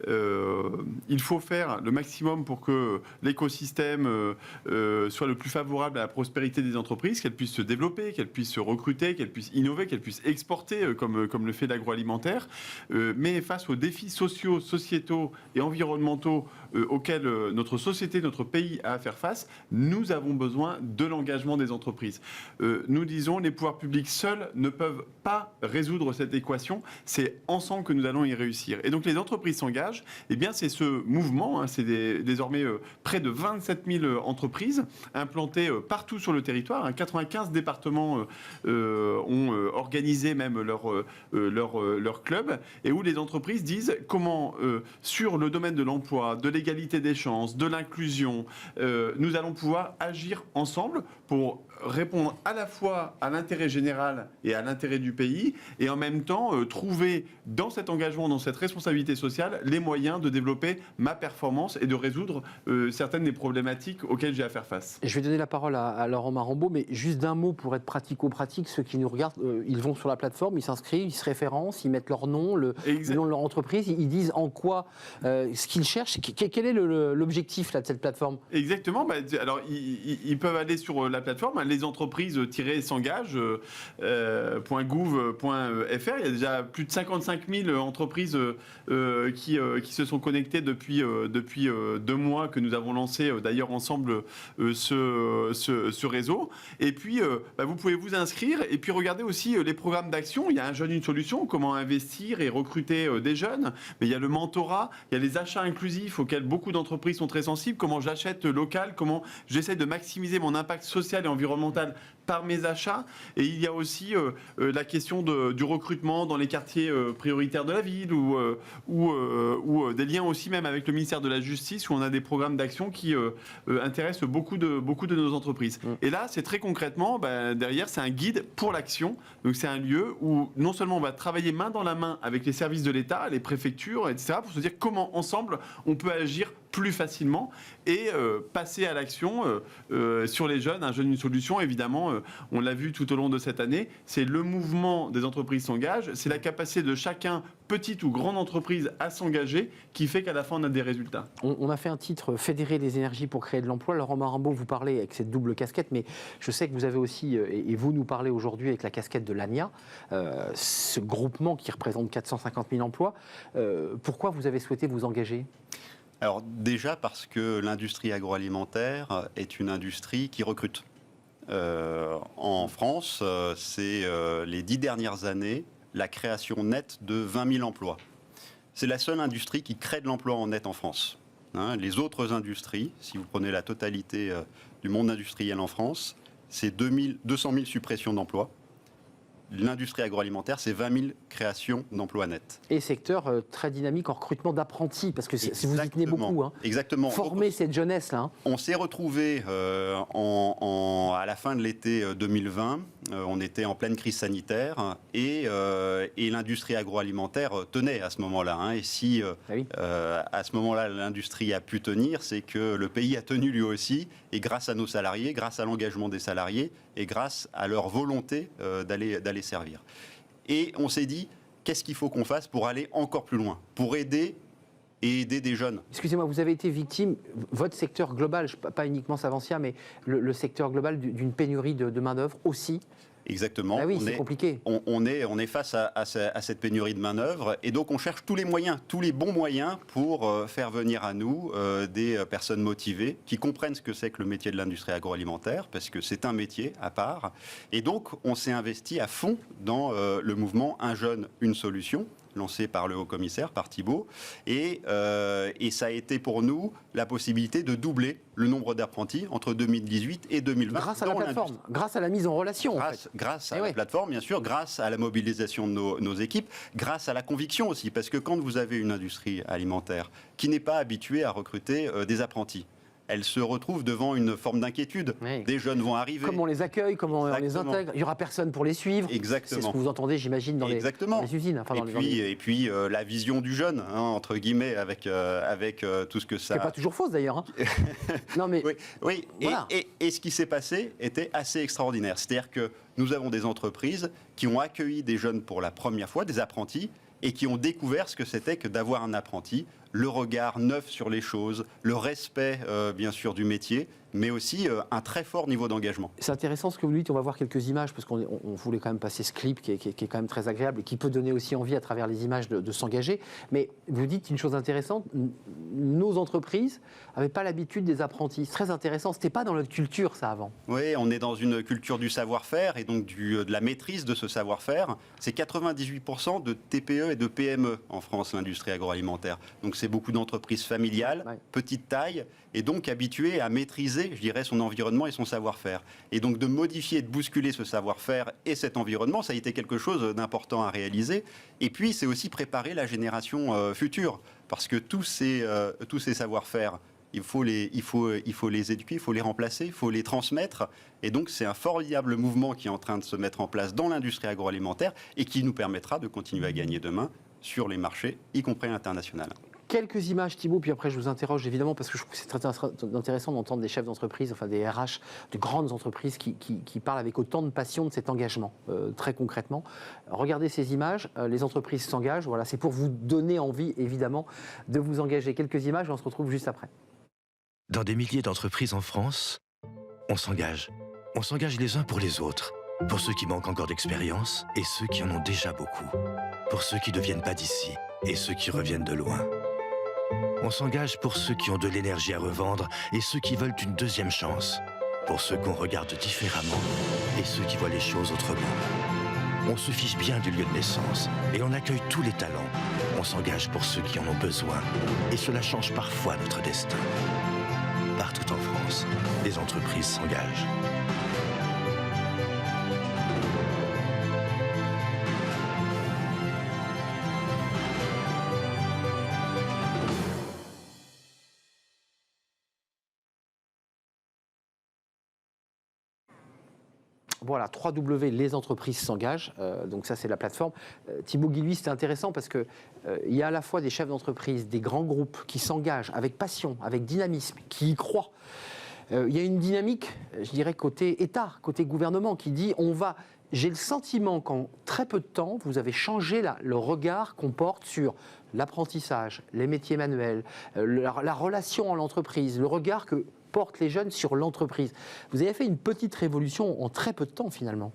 il faut faire le maximum pour que l'écosystème soit le plus favorable à la prospérité des entreprises, qu'elles puissent se développer, qu'elles puissent se recruter, qu'elles puissent innover, qu'elles puissent exporter comme le fait l'agroalimentaire. Mais face aux défis sociaux, sociétaux et environnementaux auxquels notre société, notre pays a à faire face, nous avons besoin de l'engagement des entreprises. Nous disons, les pouvoirs publics seuls ne peuvent pas résoudre cette équation. C'est ensemble que nous allons y réussir. Et donc les entreprises s'engagent. Eh bien, c'est ce mouvement. C'est désormais près de 27 000 entreprises implantées partout sur le territoire. 95 départements ont organisé même leur club, et où les entreprises disent comment, sur le domaine de l'emploi, de l'égalité des chances, de l'inclusion, nous allons pouvoir agir ensemble pour répondre à la fois à l'intérêt général et à l'intérêt du pays, et en même temps trouver dans cet engagement, dans cette responsabilité sociale, les moyens de développer ma performance et de résoudre certaines des problématiques auxquelles j'ai à faire face. Je vais donner la parole à Laurent Marambeau, mais juste d'un mot pour être pratico-pratique, ceux qui nous regardent, ils vont sur la plateforme, ils s'inscrivent, ils se référencent, ils mettent leur nom, le nom de leur entreprise, ils disent en quoi ce qu'ils cherchent. Quel est l'objectif là, de cette plateforme? Exactement. Alors, ils peuvent aller sur la plateforme, les entreprises-s'engagent.gouv.fr. Il y a déjà plus de 55 000 entreprises qui se sont connectées depuis 2 mois que nous avons lancé d'ailleurs ensemble ce réseau. Et puis, vous pouvez vous inscrire et puis regarder aussi les programmes d'action. Il y a un jeune, une solution, comment investir et recruter des jeunes. Mais il y a le mentorat, il y a les achats inclusifs auxquels beaucoup d'entreprises sont très sensibles. Comment j'achète local, comment j'essaie de maximiser mon impact social et environnemental par mes achats. Et il y a aussi la question du recrutement dans les quartiers prioritaires de la ville ou des liens aussi même avec le ministère de la Justice, où on a des programmes d'action qui intéressent beaucoup de nos entreprises. Et là, c'est très concrètement, derrière, c'est un guide pour l'action. Donc c'est un lieu où non seulement on va travailler main dans la main avec les services de l'État, les préfectures, etc., pour se dire comment ensemble on peut agir plus facilement et passer à l'action sur les jeunes. Un jeune, une solution, évidemment, on l'a vu tout au long de cette année, c'est le mouvement des entreprises s'engagent, c'est la capacité de chacun, petite ou grande entreprise, à s'engager qui fait qu'à la fin on a des résultats. On a fait un titre, Fédérer les énergies pour créer de l'emploi. Laurent Marambeau, vous parlez avec cette double casquette, mais je sais que vous avez aussi, et vous nous parlez aujourd'hui avec la casquette de l'ANIA, ce groupement qui représente 450 000 emplois. Pourquoi vous avez souhaité vous engager ? Alors déjà parce que l'industrie agroalimentaire est une industrie qui recrute. En France, c'est les 10 dernières années la création nette de 20 000 emplois. C'est la seule industrie qui crée de l'emploi en net en France. Les autres industries, si vous prenez la totalité du monde industriel en France, c'est 200 000 suppressions d'emplois. L'industrie agroalimentaire, c'est 20 000 créations d'emplois nets. Et secteur très dynamique en recrutement d'apprentis, parce que si vous y tenez beaucoup. Exactement. Former donc, cette jeunesse-là. On s'est retrouvés à la fin de l'été 2020. On était en pleine crise sanitaire et l'industrie agroalimentaire tenait à ce moment-là. Et si à ce moment-là, l'industrie a pu tenir, c'est que le pays a tenu lui aussi, et grâce à nos salariés, grâce à l'engagement des salariés et grâce à leur volonté d'aller servir. Et on s'est dit, qu'est-ce qu'il faut qu'on fasse pour aller encore plus loin, pour aider des jeunes. Excusez-moi, vous avez été victime, votre secteur global, pas uniquement Savencia, mais le secteur global d'une pénurie de main-d'œuvre aussi. Exactement. Ah oui, c'est compliqué. On est face à cette pénurie de main-d'œuvre, et donc on cherche tous les moyens, tous les bons moyens pour faire venir à nous des personnes motivées qui comprennent ce que c'est que le métier de l'industrie agroalimentaire, parce que c'est un métier à part. Et donc on s'est investi à fond dans le mouvement Un jeune, une solution, lancé par le haut-commissaire, par Thibault. Et ça a été pour nous la possibilité de doubler le nombre d'apprentis entre 2018 et 2020. Grâce à la plateforme, grâce à la mise en relation. Grâce à la plateforme, bien sûr, grâce à la mobilisation de nos équipes, grâce à la conviction aussi. Parce que quand vous avez une industrie alimentaire qui n'est pas habituée à recruter des apprentis, elle se retrouve devant une forme d'inquiétude. Oui. Des jeunes vont arriver. Comment on les accueille, comment on les intègre. Il n'y aura personne pour les suivre. Exactement. C'est ce que vous entendez, j'imagine, dans les usines. Enfin, et puis la vision du jeune, entre guillemets, avec tout ce que ça... Qui n'est pas toujours fausse, d'ailleurs. Hein. Non, mais... Oui. Voilà. Et ce qui s'est passé était assez extraordinaire. C'est-à-dire que nous avons des entreprises qui ont accueilli des jeunes pour la première fois, des apprentis, et qui ont découvert ce que c'était que d'avoir un apprenti, le regard neuf sur les choses, le respect, bien sûr, du métier, mais aussi un très fort niveau d'engagement. C'est intéressant ce que vous dites, on va voir quelques images, parce qu'on voulait quand même passer ce clip qui est quand même très agréable et qui peut donner aussi envie à travers les images de s'engager. Mais vous dites une chose intéressante, nos entreprises n'avaient pas l'habitude des apprentis. C'est très intéressant, ce n'était pas dans notre culture ça avant. Oui, on est dans une culture du savoir-faire et donc de la maîtrise de ce savoir-faire. C'est 98% de TPE et de PME en France, l'industrie agroalimentaire. Donc c'est beaucoup d'entreprises familiales, petite taille, et donc habituées à maîtriser, je dirais, son environnement et son savoir-faire. Et donc de modifier, de bousculer ce savoir-faire et cet environnement, ça a été quelque chose d'important à réaliser. Et puis c'est aussi préparer la génération future, parce que tous ces savoir-faire, il faut les éduquer, il faut les remplacer, il faut les transmettre. Et donc c'est un formidable mouvement qui est en train de se mettre en place dans l'industrie agroalimentaire et qui nous permettra de continuer à gagner demain sur les marchés, y compris à l'international. Quelques images, Thibault, puis après je vous interroge évidemment parce que je trouve que c'est très intéressant d'entendre des chefs d'entreprise, enfin des RH de grandes entreprises qui parlent avec autant de passion de cet engagement, très concrètement. Regardez ces images, les entreprises s'engagent, voilà, c'est pour vous donner envie évidemment de vous engager. Quelques images et on se retrouve juste après. Dans des milliers d'entreprises en France, on s'engage. On s'engage les uns pour les autres, pour ceux qui manquent encore d'expérience et ceux qui en ont déjà beaucoup, pour ceux qui ne viennent pas d'ici et ceux qui reviennent de loin. On s'engage pour ceux qui ont de l'énergie à revendre et ceux qui veulent une deuxième chance, pour ceux qu'on regarde différemment et ceux qui voient les choses autrement. On se fiche bien du lieu de naissance et on accueille tous les talents. On s'engage pour ceux qui en ont besoin et cela change parfois notre destin. Partout en France, les entreprises s'engagent. Voilà, 3W, les entreprises s'engagent. Donc ça, c'est la plateforme. Thibault Guilhuy, c'est intéressant parce qu'il y a à la fois des chefs d'entreprise, des grands groupes qui s'engagent avec passion, avec dynamisme, qui y croient. Il y a une dynamique, je dirais, côté État, côté gouvernement, qui dit j'ai le sentiment qu'en très peu de temps, vous avez changé le regard qu'on porte sur l'apprentissage, les métiers manuels, la relation en l'entreprise, le regard que portent les jeunes sur l'entreprise. Vous avez fait une petite révolution en très peu de temps, finalement.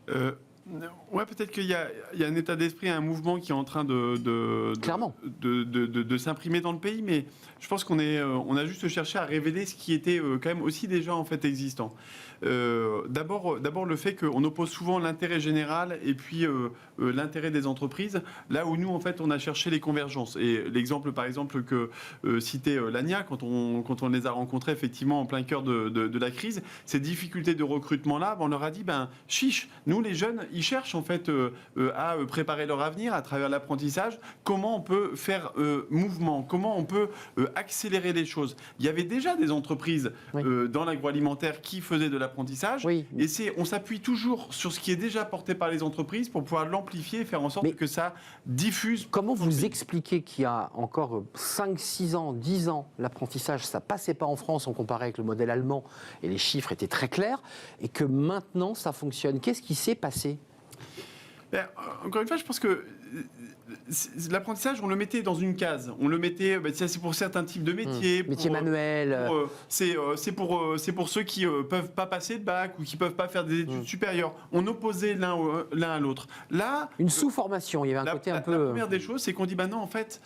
Ouais, peut-être qu'il y a un état d'esprit, un mouvement qui est en train de s'imprimer dans le pays, mais je pense qu'on a juste cherché à révéler ce qui était quand même aussi déjà en fait existant. D'abord le fait qu'on oppose souvent l'intérêt général et puis l'intérêt des entreprises, là où nous en fait on a cherché les convergences. Et l'exemple par exemple que citait Lania, quand on les a rencontrés effectivement en plein cœur de la crise, ces difficultés de recrutement là, on leur a dit chiche, nous les jeunes ils cherchent en fait à préparer leur avenir à travers l'apprentissage. Comment on peut faire mouvement, comment on peut accélérer les choses. Il y avait déjà des entreprises dans l'agroalimentaire qui faisaient de l'apprentissage, et on s'appuie toujours sur ce qui est déjà porté par les entreprises pour pouvoir l'amplifier et faire en sorte que ça diffuse. Comment vous expliquez qu'il y a encore 5, 6 ans, 10 ans, l'apprentissage, ça passait pas en France, on comparait avec le modèle allemand, et les chiffres étaient très clairs, et que maintenant ça fonctionne? Qu'est-ce qui s'est passé? Encore une fois, je pense que l'apprentissage, on le mettait dans une case. On le mettait, c'est pour certains types de métiers. Métiers manuels. C'est pour ceux qui ne peuvent pas passer de bac ou qui ne peuvent pas faire des études supérieures. On opposait l'un à l'autre. Là, une sous-formation, il y avait un côté un peu... La première des choses, c'est qu'on dit, non, en fait,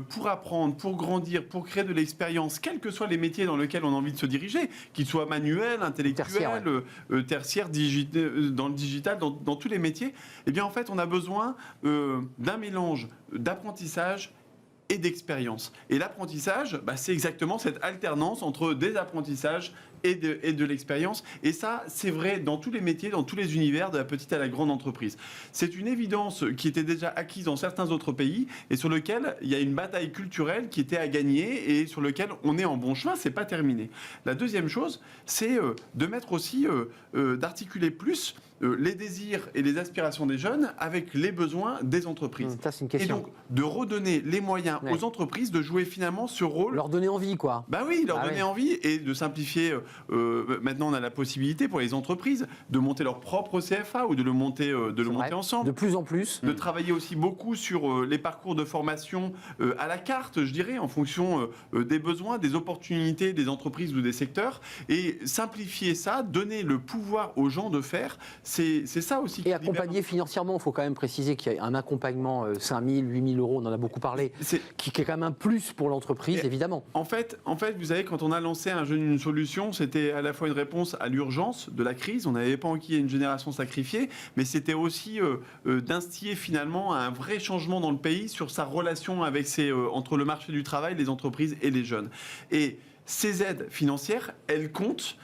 pour apprendre, pour grandir, pour créer de l'expérience, quels que soient les métiers dans lesquels on a envie de se diriger, qu'ils soient manuels, intellectuels, tertiaires, dans le digital, dans tous les métiers, eh bien en fait on a besoin d'un mélange d'apprentissage et d'expérience. Et l'apprentissage, c'est exactement cette alternance entre des apprentissages et de l'expérience. Et ça, c'est vrai dans tous les métiers, dans tous les univers, de la petite à la grande entreprise. C'est une évidence qui était déjà acquise dans certains autres pays et sur lequel il y a une bataille culturelle qui était à gagner et sur lequel on est en bon chemin, c'est pas terminé. La deuxième chose, c'est de mettre aussi, d'articuler plus les désirs et les aspirations des jeunes avec les besoins des entreprises. Ça, c'est une question. Et donc, de redonner les moyens aux entreprises de jouer finalement ce rôle. Leur donner envie, quoi. Oui, leur donner envie et de simplifier. Maintenant, on a la possibilité pour les entreprises de monter leur propre CFA ou de le monter, ensemble. De plus en plus. De travailler aussi beaucoup sur les parcours de formation à la carte, je dirais, en fonction des besoins, des opportunités des entreprises ou des secteurs. Et simplifier ça, donner le pouvoir aux gens de faire. C'est ça aussi. Et accompagner financièrement, il faut quand même préciser qu'il y a un accompagnement 5 000, 8 000 euros, on en a beaucoup parlé, qui est quand même un plus pour l'entreprise, évidemment. En fait, vous savez, quand on a lancé un jeune, une solution, c'était à la fois une réponse à l'urgence de la crise, on n'avait pas envie une génération sacrifiée, mais c'était aussi d'instiller finalement un vrai changement dans le pays sur sa relation avec entre le marché du travail, les entreprises et les jeunes. Et ces aides financières, elles comptent.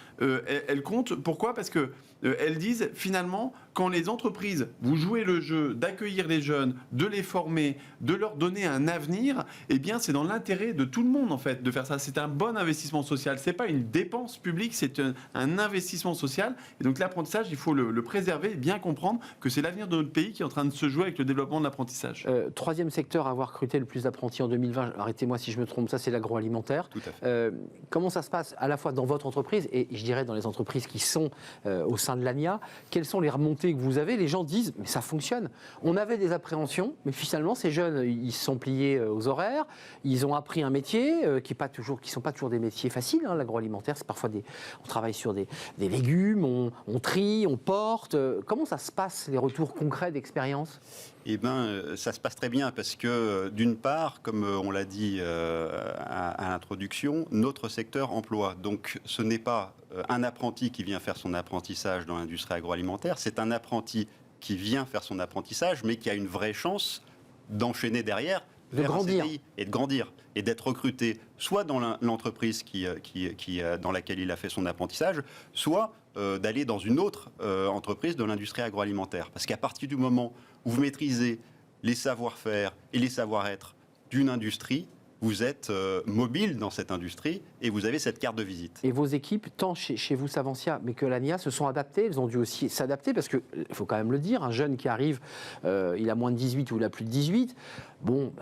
Pourquoi ? Parce que elles disent finalement, quand les entreprises, vous jouez le jeu d'accueillir les jeunes, de les former, de leur donner un avenir, eh bien c'est dans l'intérêt de tout le monde en fait de faire ça. C'est un bon investissement social. C'est pas une dépense publique, c'est un investissement social. Et donc l'apprentissage, il faut le préserver et bien comprendre que c'est l'avenir de notre pays qui est en train de se jouer avec le développement de l'apprentissage. Troisième secteur à avoir recruté le plus d'apprentis en 2020, arrêtez-moi si je me trompe, ça c'est l'agroalimentaire. Tout à fait. Comment ça se passe à la fois dans votre entreprise et je dirais dans les entreprises qui sont au sein de l'ANIA? Quelles sont les remontées que vous avez? Les gens disent mais ça fonctionne. On avait des appréhensions, mais finalement ces jeunes ils se sont pliés aux horaires, ils ont appris un métier qui sont pas toujours des métiers faciles. L'agroalimentaire, c'est parfois on travaille sur des légumes, on trie, on porte. Comment ça se passe les retours concrets d'expérience? Eh bien, ça se passe très bien parce que, d'une part, comme on l'a dit à l'introduction, notre secteur emploie. Donc, ce n'est pas un apprenti qui vient faire son apprentissage dans l'industrie agroalimentaire, c'est un apprenti qui vient faire son apprentissage, mais qui a une vraie chance d'enchaîner derrière, de grandir. Et de grandir, et d'être recruté soit dans l'entreprise dans laquelle il a fait son apprentissage, soit d'aller dans une autre entreprise de l'industrie agroalimentaire. Parce qu'à partir du moment où vous maîtrisez les savoir-faire et les savoir-être d'une industrie, vous êtes mobile dans cette industrie et vous avez cette carte de visite. Et vos équipes, tant chez vous Savencia, mais que l'ANIA, se sont adaptées. Elles ont dû aussi s'adapter parce qu'il faut quand même le dire, un jeune qui arrive, il a moins de 18 ou il a plus de 18,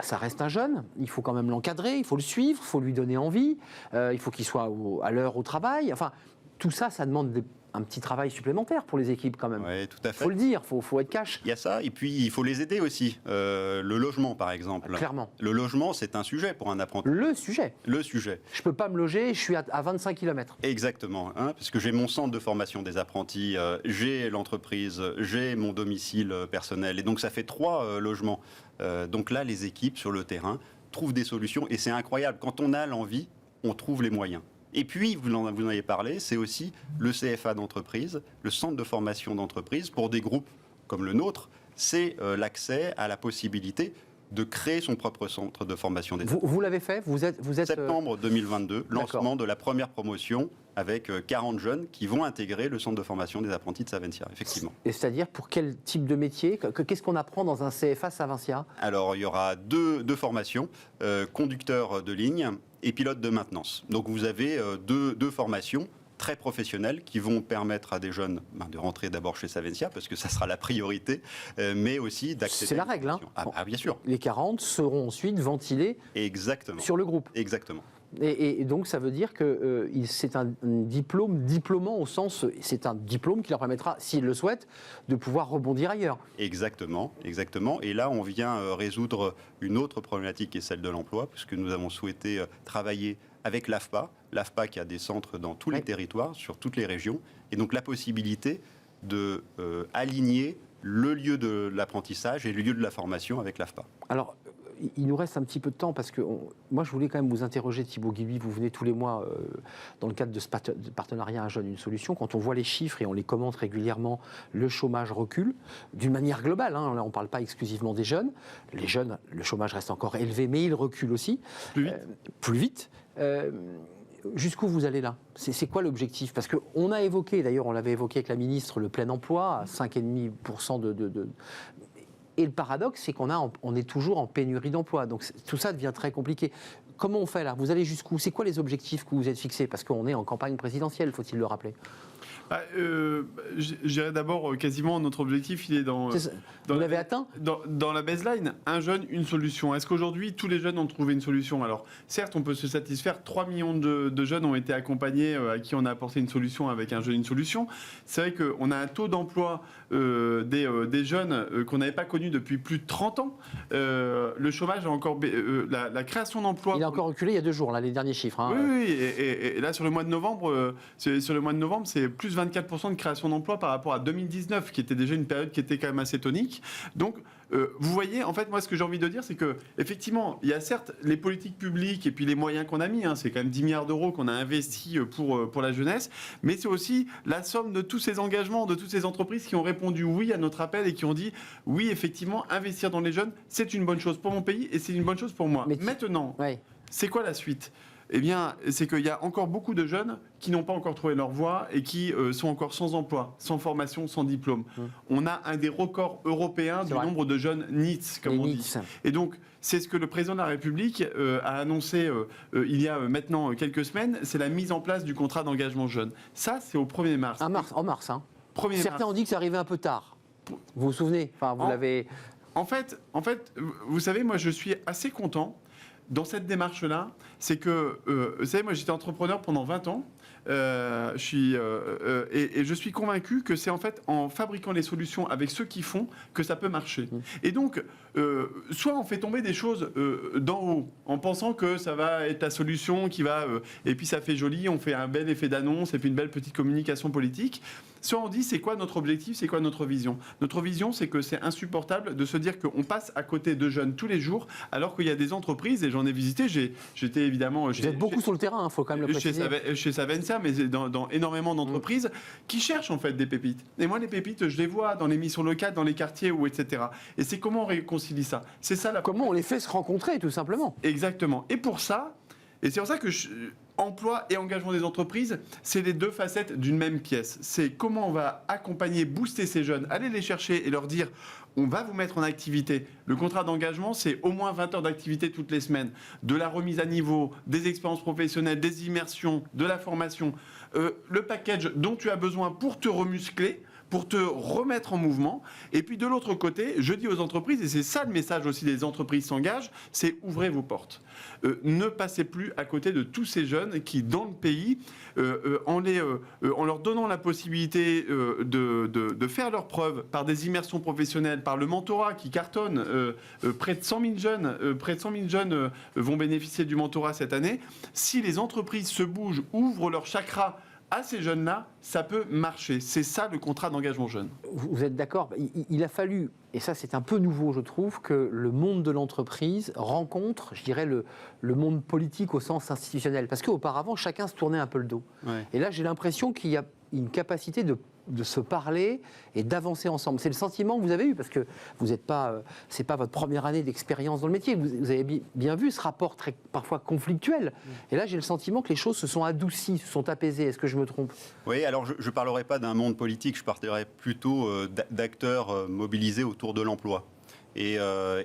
ça reste un jeune, il faut quand même l'encadrer, il faut le suivre, il faut lui donner envie, il faut qu'il soit à l'heure au travail. Enfin, tout ça, ça demande un petit travail supplémentaire pour les équipes quand même. Oui, tout à fait. Il faut le dire, il faut être cash. Il y a ça, et puis il faut les aider aussi. Le logement, par exemple. Clairement. Le logement, c'est un sujet pour un apprenti. Le sujet. Je ne peux pas me loger, je suis à 25 km. Exactement, parce que j'ai mon centre de formation des apprentis, j'ai l'entreprise, j'ai mon domicile personnel, et donc ça fait 3 logements. Donc là, les équipes sur le terrain trouvent des solutions, et c'est incroyable. Quand on a l'envie, on trouve les moyens. Et puis, vous en avez parlé, c'est aussi le CFA d'entreprise, le centre de formation d'entreprise. Pour des groupes comme le nôtre, c'est l'accès à la possibilité de créer son propre centre de formation des Vous l'avez fait? Vous êtes Septembre 2022, lancement de la première promotion avec 40 jeunes qui vont intégrer le centre de formation des apprentis de Savencia, effectivement. Et c'est-à-dire pour quel type de métier? Qu'est-ce qu'on apprend dans un CFA Savencia? Alors, il y aura deux formations, conducteur de ligne et pilote de maintenance. Donc, vous avez deux formations très professionnels qui vont permettre à des jeunes de rentrer d'abord chez Savencia, parce que ça sera la priorité, mais aussi d'accéder... C'est la règle, hein. Bien sûr. Les 40 seront ensuite ventilés sur le groupe. Exactement. Et donc ça veut dire que c'est un diplômant au sens, c'est un diplôme qui leur permettra, s'ils le souhaitent, de pouvoir rebondir ailleurs. Exactement. Et là, on vient résoudre une autre problématique qui est celle de l'emploi, puisque nous avons souhaité travailler avec l'AFPA qui a des centres dans tous les territoires, sur toutes les régions, et donc la possibilité de aligner le lieu de l'apprentissage et le lieu de la formation avec l'AFPA. Alors, il nous reste un petit peu de temps parce que moi, je voulais quand même vous interroger, Thibaut Guilluy. Vous venez tous les mois dans le cadre de ce partenariat Un jeune, une solution. Quand on voit les chiffres et on les commente régulièrement, le chômage recule d'une manière globale. Hein. Là, on ne parle pas exclusivement des jeunes. Les jeunes, le chômage reste encore élevé, mais il recule aussi. Plus vite. Jusqu'où vous allez là? C'est quoi l'objectif? Parce qu'on a évoqué, d'ailleurs on l'avait évoqué avec la ministre, le plein emploi à 5,5% de... Et le paradoxe, c'est on est toujours en pénurie d'emploi. Donc tout ça devient très compliqué. Comment on fait là? Vous allez jusqu'où? C'est quoi les objectifs que vous vous êtes fixés? Parce qu'on est en campagne présidentielle, faut-il le rappeler. Je dirais d'abord, quasiment, notre objectif, il est dans... Vous l'avez atteint? Dans la baseline, un jeune, une solution. Est-ce qu'aujourd'hui, tous les jeunes ont trouvé une solution? Alors, certes, on peut se satisfaire. 3 millions de jeunes ont été accompagnés, à qui on a apporté une solution avec un jeune, une solution. C'est vrai qu'on a un taux d'emploi des jeunes qu'on n'avait pas connu depuis plus de 30 ans. Le chômage a encore... la création d'emplois... Il a encore reculé il y a 2 jours, là, les derniers chiffres. Hein. Oui, et là, sur le mois de novembre, c'est plus 24% de création d'emplois par rapport à 2019, qui était déjà une période qui était quand même assez tonique. Donc, vous voyez, en fait, moi, ce que j'ai envie de dire, c'est que effectivement, il y a certes les politiques publiques et puis les moyens qu'on a mis. Hein, c'est quand même 10 milliards d'euros qu'on a investis pour la jeunesse, mais c'est aussi la somme de tous ces engagements, de toutes ces entreprises qui ont répondu oui à notre appel et qui ont dit oui, effectivement, investir dans les jeunes, c'est une bonne chose pour mon pays et c'est une bonne chose pour moi. Mais maintenant, c'est quoi la suite? Eh bien, c'est qu'il y a encore beaucoup de jeunes qui n'ont pas encore trouvé leur voie et qui sont encore sans emploi, sans formation, sans diplôme. On a un des records européens du nombre de jeunes NEET, comme on dit. Et donc, c'est ce que le président de la République a annoncé il y a maintenant quelques semaines, c'est la mise en place du contrat d'engagement jeune. Ça, c'est au 1er mars. En mars, hein. 1er Certains mars. ont dit que ça arrivait un peu tard. Vous vous souvenez? Enfin, vous l'avez... En fait, vous savez, moi, je suis assez content dans cette démarche-là, c'est que, vous savez, moi j'étais entrepreneur pendant 20 ans, et je suis convaincu que c'est en fait en fabriquant les solutions avec ceux qui font que ça peut marcher. Et donc, soit on fait tomber des choses d'en haut, en pensant que ça va être la solution qui va... et puis ça fait joli, on fait un bel effet d'annonce et puis une belle petite communication politique. Soit on dit c'est quoi notre objectif, c'est quoi notre vision. Notre vision, c'est que c'est insupportable de se dire qu'on passe à côté de jeunes tous les jours, alors qu'il y a des entreprises, et j'en ai visité, j'étais évidemment... Vous êtes beaucoup sur le terrain, il faut quand même le préciser. Chez Saventia, mais dans énormément d'entreprises qui cherchent en fait des pépites. Et moi, les pépites, je les vois dans les missions locales, dans les quartiers, etc. Et c'est comment on réconcilie ça. C'est ça comment on les fait se rencontrer, tout simplement. Exactement. Et pour ça, et c'est pour ça que emploi et engagement des entreprises, c'est les deux facettes d'une même pièce. C'est comment on va accompagner, booster ces jeunes, aller les chercher et leur dire on va vous mettre en activité. Le contrat d'engagement, c'est au moins 20 heures d'activité toutes les semaines, de la remise à niveau, des expériences professionnelles, des immersions, de la formation, le package dont tu as besoin pour te remuscler, pour te remettre en mouvement. Et puis de l'autre côté, je dis aux entreprises, et c'est ça le message aussi des entreprises s'engagent, c'est ouvrez vos portes. Ne passez plus à côté de tous ces jeunes qui, dans le pays, en leur donnant la possibilité de faire leurs preuves par des immersions professionnelles, par le mentorat qui cartonne, près de 100 000 jeunes vont bénéficier du mentorat cette année. Si les entreprises se bougent, ouvrent leur chakra à ces jeunes-là, ça peut marcher. C'est ça le contrat d'engagement jeune. Vous êtes d'accord? Il a fallu, et ça c'est un peu nouveau je trouve, que le monde de l'entreprise rencontre, je dirais, le monde politique au sens institutionnel. Parce qu'auparavant, chacun se tournait un peu le dos. Ouais. Et là, j'ai l'impression qu'il y a une capacité de se parler et d'avancer ensemble. C'est le sentiment que vous avez eu, parce que vous n'êtes pas, c'est pas votre première année d'expérience dans le métier. Vous avez bien vu ce rapport très, parfois conflictuel. Et là, j'ai le sentiment que les choses se sont adoucies, se sont apaisées. Est-ce que je me trompe? Oui, alors je ne parlerai pas d'un monde politique, je parlerai plutôt d'acteurs mobilisés autour de l'emploi. Et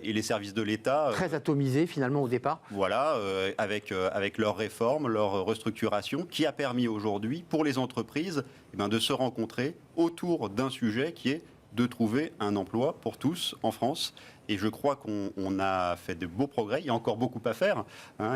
les services de l'État... Très atomisés, finalement, au départ. Voilà, avec leurs réformes, leur restructuration, qui a permis aujourd'hui, pour les entreprises, de se rencontrer autour d'un sujet qui est de trouver un emploi pour tous en France. Et je crois qu'on a fait de beaux progrès. Il y a encore beaucoup à faire.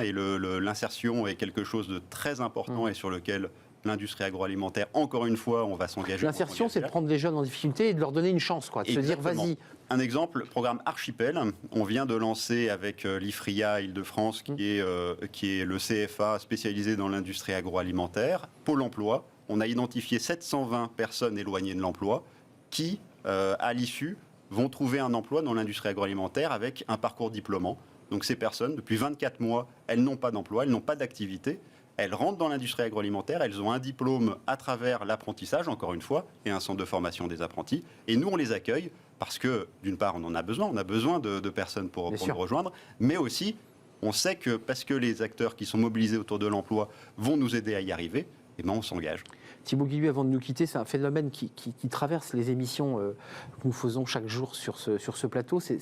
Et l'insertion est quelque chose de très important et sur lequel... l'industrie agroalimentaire, encore une fois, on va s'engager. L'insertion, c'est de prendre les jeunes en difficulté et de leur donner une chance, quoi, de Exactement. se dire vas-y. Un exemple, le programme Archipel, on vient de lancer avec l'IFRIA Île-de-France, qui est le CFA spécialisé dans l'industrie agroalimentaire, Pôle emploi. On a identifié 720 personnes éloignées de l'emploi qui, à l'issue, vont trouver un emploi dans l'industrie agroalimentaire avec un parcours diplômant. Donc ces personnes, depuis 24 mois, elles n'ont pas d'emploi, elles n'ont pas d'activité. Elles rentrent dans l'industrie agroalimentaire, elles ont un diplôme à travers l'apprentissage, encore une fois, et un centre de formation des apprentis. Et nous, on les accueille parce que, d'une part, on en a besoin, on a besoin de personnes pour nous rejoindre, mais aussi, on sait que parce que les acteurs qui sont mobilisés autour de l'emploi vont nous aider à y arriver, eh ben on s'engage. Thibaut Guilluy, avant de nous quitter, c'est un phénomène qui traverse les émissions que nous faisons chaque jour sur ce plateau. C'est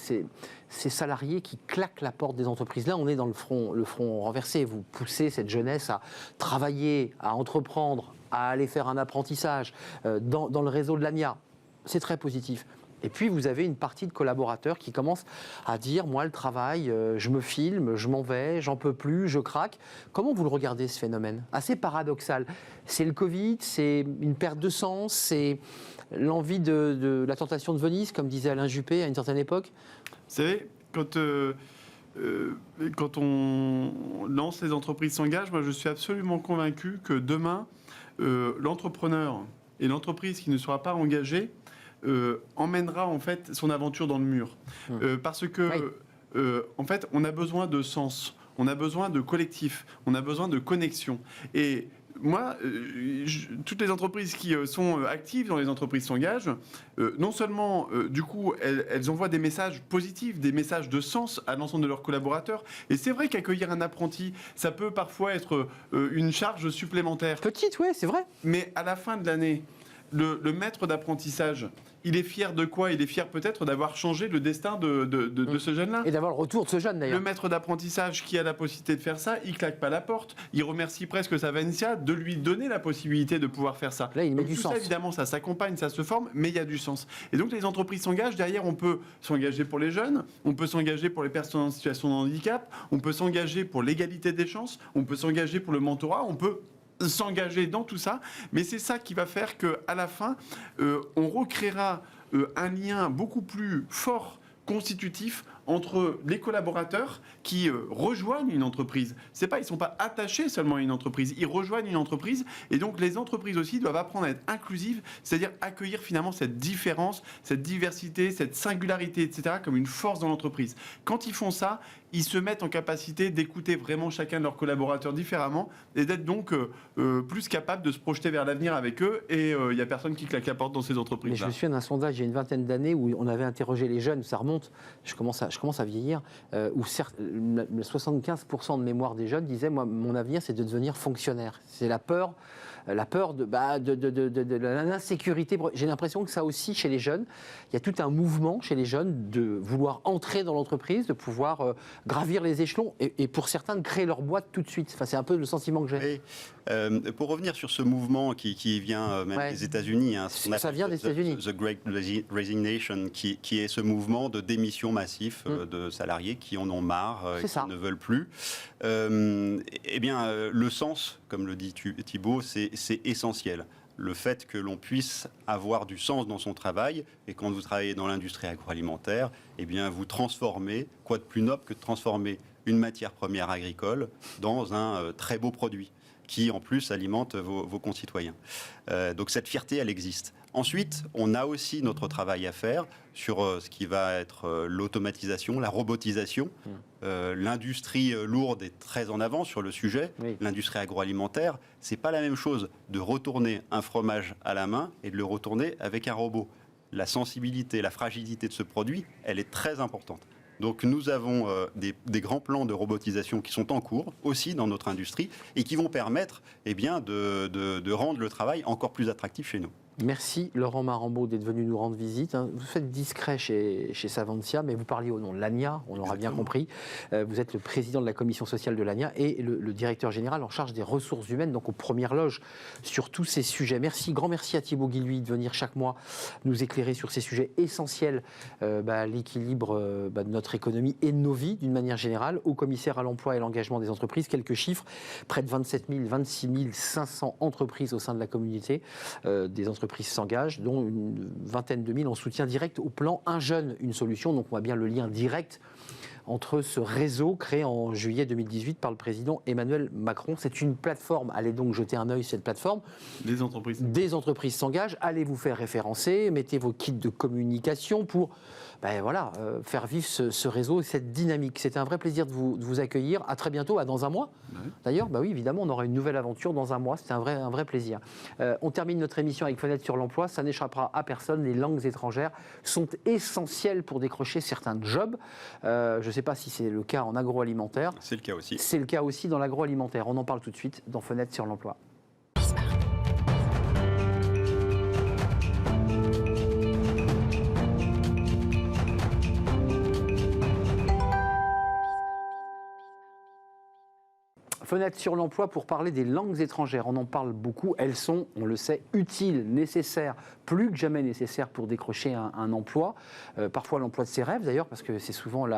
ces salariés qui claquent la porte des entreprises. Là, on est dans le front renversé. Vous poussez cette jeunesse à travailler, à entreprendre, à aller faire un apprentissage dans le réseau de l'ANIA. C'est très positif. Et puis, vous avez une partie de collaborateurs qui commencent à dire « Moi, le travail, je me filme, je m'en vais, j'en peux plus, je craque ». Comment vous le regardez, ce phénomène ? Assez paradoxal. C'est le Covid, c'est une perte de sens, c'est l'envie de la tentation de Venise, comme disait Alain Juppé à une certaine époque. Vous savez, quand on lance les entreprises s'engagent, moi, je suis absolument convaincu que demain, l'entrepreneur et l'entreprise qui ne sera pas engagée emmènera en fait son aventure dans le mur. Parce que, en fait, on a besoin de sens, on a besoin de collectif, on a besoin de connexion. Et moi, toutes les entreprises qui sont actives dans les entreprises s'engagent, non seulement, du coup, elles envoient des messages positifs, des messages de sens à l'ensemble de leurs collaborateurs. Et c'est vrai qu'accueillir un apprenti, ça peut parfois être une charge supplémentaire. Petite, oui, c'est vrai. Mais à la fin de l'année, le maître d'apprentissage, il est fier de quoi ? Il est fier peut-être d'avoir changé le destin de ce jeune-là. Et d'avoir le retour de ce jeune, d'ailleurs. Le maître d'apprentissage qui a la possibilité de faire ça, il claque pas la porte. Il remercie presque sa Vancia de lui donner la possibilité de pouvoir faire ça. Là, il met donc, du tout sens. ça, évidemment, ça s'accompagne, ça se forme, mais il y a du sens. Et donc, les entreprises s'engagent. Derrière, on peut s'engager pour les jeunes, on peut s'engager pour les personnes en situation de handicap, on peut s'engager pour l'égalité des chances, on peut s'engager pour le mentorat, on peut s'engager dans tout ça, mais c'est ça qui va faire qu'à la fin, on recréera un lien beaucoup plus fort, constitutif, entre les collaborateurs qui rejoignent une entreprise. Ils ne sont pas attachés seulement à une entreprise, ils rejoignent une entreprise, et donc les entreprises aussi doivent apprendre à être inclusives, c'est-à-dire accueillir finalement cette différence, cette diversité, cette singularité, etc., comme une force dans l'entreprise. Quand ils font ça, ils se mettent en capacité d'écouter vraiment chacun de leurs collaborateurs différemment, et d'être donc plus capables de se projeter vers l'avenir avec eux, et il n'y a personne qui claque la porte dans ces entreprises-là. Mais je me souviens d'un sondage il y a une vingtaine d'années où on avait interrogé les jeunes, ça remonte, je commence à vieillir, où 75% de mémoire des jeunes disaient « Moi, mon avenir, c'est de devenir fonctionnaire ». C'est la peur de l'insécurité. J'ai l'impression que ça aussi, chez les jeunes, il y a tout un mouvement chez les jeunes de vouloir entrer dans l'entreprise, de pouvoir gravir les échelons, et pour certains, de créer leur boîte tout de suite. Enfin, c'est un peu le sentiment que j'ai. Pour revenir sur ce mouvement qui vient même des États-Unis, ça vient des États-Unis. The Great Resignation, qui est ce mouvement de démission massif de salariés qui en ont marre, qui ne veulent plus. Eh bien, le sens, comme le dit Thibaut, c'est essentiel. Le fait que l'on puisse avoir du sens dans son travail, et quand vous travaillez dans l'industrie agroalimentaire, eh bien, vous transformez, quoi de plus noble que de transformer une matière première agricole dans un très beau produit qui, en plus, alimente vos concitoyens. Donc cette fierté, elle existe. Ensuite, on a aussi notre travail à faire sur ce qui va être l'automatisation, la robotisation. L'industrie lourde est très en avant sur le sujet. Oui. L'industrie agroalimentaire, c'est pas la même chose de retourner un fromage à la main et de le retourner avec un robot. La sensibilité, la fragilité de ce produit, elle est très importante. Donc nous avons des grands plans de robotisation qui sont en cours aussi dans notre industrie et qui vont permettre de rendre le travail encore plus attractif chez nous. Merci Laurent Marambeau d'être venu nous rendre visite. Vous faites discret chez Savantia, mais vous parliez au nom de l'ANIA, on l'aura bien compris. Vous êtes le président de la commission sociale de l'ANIA et le directeur général en charge des ressources humaines, donc aux premières loges sur tous ces sujets. Merci, grand merci à Thibaut Guilluy de venir chaque mois nous éclairer sur ces sujets essentiels, l'équilibre de notre économie et de nos vies d'une manière générale. Au commissaire à l'emploi et l'engagement des entreprises, quelques chiffres, près de 26 500 entreprises au sein de la communauté des entreprises s'engagent, dont une vingtaine de mille en soutien direct au plan Un jeune, une solution. Donc on voit bien le lien direct entre ce réseau créé en juillet 2018 par le président Emmanuel Macron. C'est une plateforme, allez donc jeter un œil sur cette plateforme. Les entreprises. Des entreprises s'engagent, allez vous faire référencer, mettez vos kits de communication pour faire vivre ce réseau et cette dynamique. C'était un vrai plaisir de vous accueillir. À très bientôt, dans un mois. D'ailleurs, oui, évidemment, on aura une nouvelle aventure dans un mois. C'était un vrai plaisir. On termine notre émission avec Fenêtre sur l'emploi. Ça n'échappera à personne. Les langues étrangères sont essentielles pour décrocher certains jobs. Je ne sais pas si c'est le cas en agroalimentaire. C'est le cas aussi. C'est le cas aussi dans l'agroalimentaire. On en parle tout de suite dans Fenêtre sur l'emploi. Fenêtre sur l'emploi pour parler des langues étrangères. On en parle beaucoup. Elles sont, on le sait, utiles, nécessaires, plus que jamais nécessaires pour décrocher un emploi. Parfois l'emploi de ses rêves d'ailleurs, parce que c'est souvent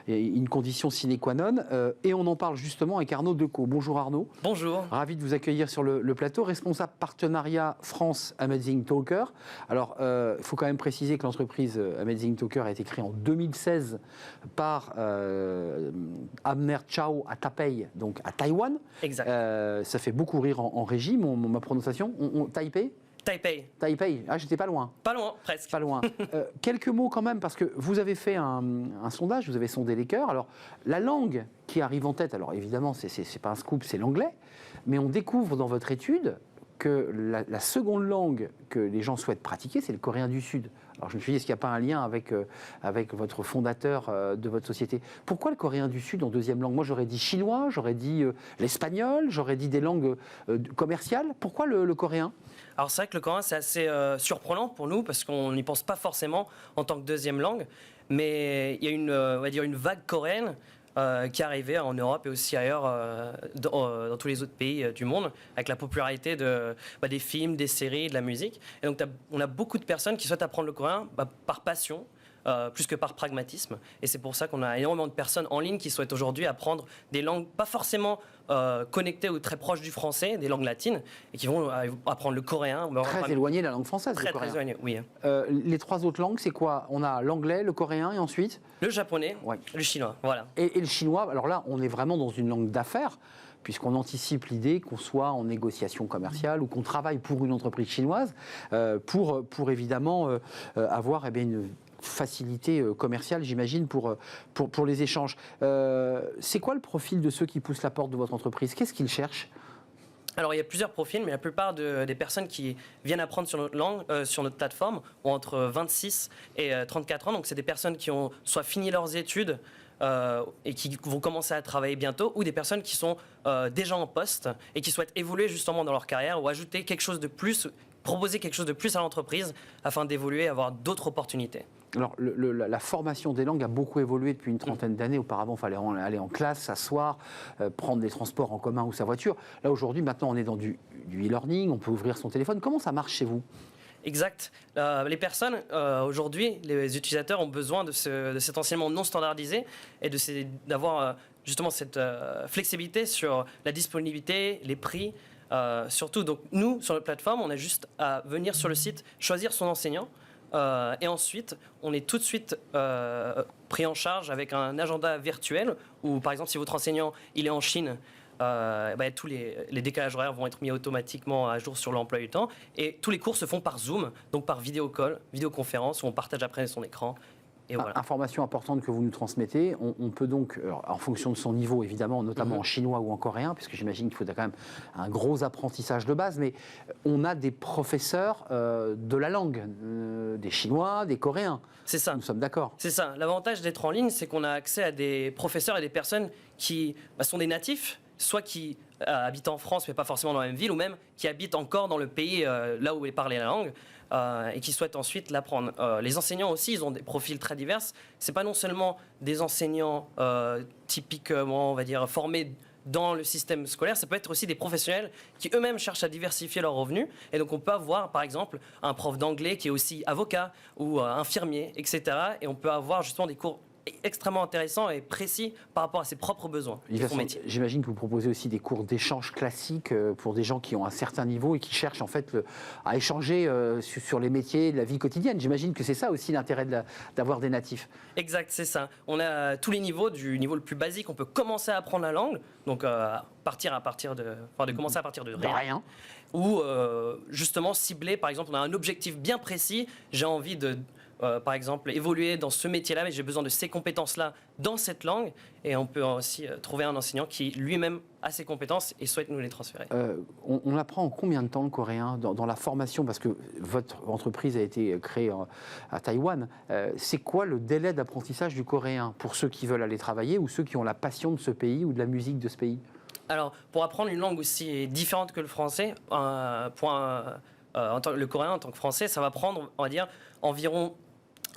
une condition sine qua non. Et on en parle justement avec Arnaud Decaux. Bonjour Arnaud. Bonjour. Ravi de vous accueillir sur le plateau. Responsable partenariat France Amazing Talker. Alors, il faut quand même préciser que l'entreprise Amazing Talker a été créée en 2016 par Abner Chao à Taipei, donc à Taïwan. Exact. Ça fait beaucoup rire en régie, ma prononciation. Taipei. Taipei. Ah, j'étais pas loin. Pas loin, presque. Pas loin. Quelques mots quand même, parce que vous avez fait un sondage, vous avez sondé les cœurs. Alors, la langue qui arrive en tête, alors évidemment, c'est pas un scoop, c'est l'anglais, mais on découvre dans votre étude que la seconde langue que les gens souhaitent pratiquer, c'est le coréen du Sud. Alors je me suis dit, est-ce qu'il n'y a pas un lien avec votre fondateur de votre société? Pourquoi le coréen du Sud en deuxième langue? Moi j'aurais dit chinois, j'aurais dit l'espagnol, j'aurais dit des langues commerciales. Pourquoi le coréen? Alors c'est vrai que le coréen c'est assez surprenant pour nous parce qu'on n'y pense pas forcément en tant que deuxième langue. Mais il y a on va dire une vague coréenne qui est arrivée en Europe et aussi ailleurs dans tous les autres pays du monde, avec la popularité des films, des séries, de la musique. Et donc on a beaucoup de personnes qui souhaitent apprendre le coréen par passion, plus que par pragmatisme. Et c'est pour ça qu'on a énormément de personnes en ligne qui souhaitent aujourd'hui apprendre des langues pas forcément connectées ou très proches du français, des langues latines, et qui vont apprendre le coréen. Très éloigné de la langue française, très, le coréen. très éloigné, oui. Les trois autres langues, c'est quoi? On a l'anglais, le coréen et ensuite le japonais, ouais. Le chinois, voilà. Et le chinois, alors là, on est vraiment dans une langue d'affaires, puisqu'on anticipe l'idée qu'on soit en négociation commerciale ou qu'on travaille pour une entreprise chinoise pour évidemment avoir une facilité commerciale, j'imagine, pour les échanges. C'est quoi le profil de ceux qui poussent la porte de votre entreprise? Qu'est-ce qu'ils cherchent? Alors, il y a plusieurs profils, mais la plupart des personnes qui viennent apprendre sur notre langue, sur notre plateforme, ont entre 26 et 34 ans. Donc, c'est des personnes qui ont soit fini leurs études et qui vont commencer à travailler bientôt, ou des personnes qui sont déjà en poste et qui souhaitent évoluer justement dans leur carrière ou ajouter quelque chose de plus, proposer quelque chose de plus à l'entreprise afin d'évoluer et avoir d'autres opportunités. Alors, la formation des langues a beaucoup évolué depuis une trentaine d'années. Auparavant, il fallait aller en classe, s'asseoir, prendre des transports en commun ou sa voiture. Là, aujourd'hui, maintenant, on est dans du e-learning, on peut ouvrir son téléphone. Comment ça marche chez vous? Exact. Les personnes, aujourd'hui, les utilisateurs ont besoin de cet enseignement non standardisé et d'avoir justement cette flexibilité sur la disponibilité, les prix. Surtout, donc, nous, sur notre plateforme, on a juste à venir sur le site, choisir son enseignant. Et ensuite, on est tout de suite pris en charge avec un agenda virtuel où, par exemple, si votre enseignant il est en Chine, tous les décalages horaires vont être mis automatiquement à jour sur l'emploi du temps. Et tous les cours se font par Zoom, donc par vidéoconférence, où on partage après son écran. Et voilà. Information importante que vous nous transmettez. On peut donc, en fonction de son niveau évidemment, notamment en chinois ou en coréen, puisque j'imagine qu'il faut quand même un gros apprentissage de base, mais on a des professeurs de la langue, des chinois, des coréens. C'est ça. Nous sommes d'accord. C'est ça. L'avantage d'être en ligne, c'est qu'on a accès à des professeurs et des personnes qui sont des natifs, soit qui habitent en France mais pas forcément dans la même ville, ou même qui habitent encore dans le pays là où est parlée la langue. Et qui souhaitent ensuite l'apprendre. Les enseignants aussi, ils ont des profils très divers. C'est pas non seulement des enseignants typiquement, on va dire, formés dans le système scolaire, ça peut être aussi des professionnels qui eux-mêmes cherchent à diversifier leurs revenus. Et donc on peut avoir, par exemple, un prof d'anglais qui est aussi avocat ou infirmier, etc. Et on peut avoir justement des cours extrêmement intéressant et précis par rapport à ses propres besoins de son métier. J'imagine que vous proposez aussi des cours d'échange classiques pour des gens qui ont un certain niveau et qui cherchent en fait à échanger sur les métiers de la vie quotidienne. J'imagine que c'est ça aussi l'intérêt d'avoir des natifs. Exact, c'est ça. On a tous les niveaux, du niveau le plus basique, on peut commencer à apprendre la langue, donc commencer à partir de rien. Ou justement cibler, par exemple, on a un objectif bien précis, j'ai envie de, par exemple, évoluer dans ce métier-là, mais j'ai besoin de ces compétences-là dans cette langue, et on peut aussi trouver un enseignant qui lui-même a ces compétences et souhaite nous les transférer. On apprend en combien de temps le coréen dans la formation, parce que votre entreprise a été créée à Taïwan. C'est quoi le délai d'apprentissage du coréen pour ceux qui veulent aller travailler ou ceux qui ont la passion de ce pays ou de la musique de ce pays? Alors, pour apprendre une langue aussi différente que le français, le coréen en tant que français, ça va prendre, on va dire, environ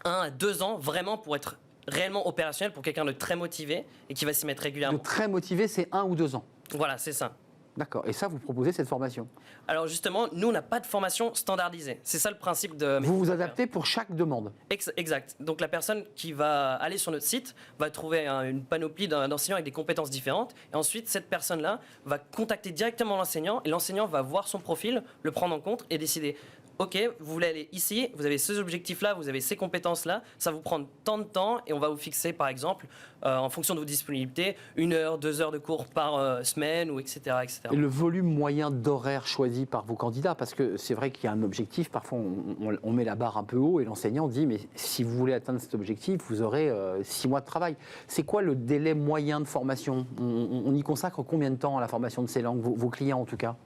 1 à 2 ans, vraiment pour être réellement opérationnel, pour quelqu'un de très motivé et qui va s'y mettre régulièrement. De très motivé, c'est 1 ou 2 ans? Voilà, c'est ça. D'accord. Et ça, vous proposez cette formation? Alors justement, nous, on n'a pas de formation standardisée. C'est ça le principe de... Vous vous adaptez pour chaque demande? Exact. Donc la personne qui va aller sur notre site va trouver une panoplie d'enseignants avec des compétences différentes. Et ensuite, cette personne-là va contacter directement l'enseignant. Et l'enseignant va voir son profil, le prendre en compte et décider... Ok, vous voulez aller ici, vous avez ces objectifs-là, vous avez ces compétences-là, ça vous prend tant de temps et on va vous fixer, par exemple, en fonction de vos disponibilités, 1 heure, 2 heures de cours par semaine, ou etc., etc. Et le volume moyen d'horaire choisi par vos candidats, parce que c'est vrai qu'il y a un objectif, parfois on met la barre un peu haut et l'enseignant dit, mais si vous voulez atteindre cet objectif, vous aurez 6 mois de travail. C'est quoi le délai moyen de formation? On y consacre combien de temps à la formation de ces langues, vos clients en tout cas?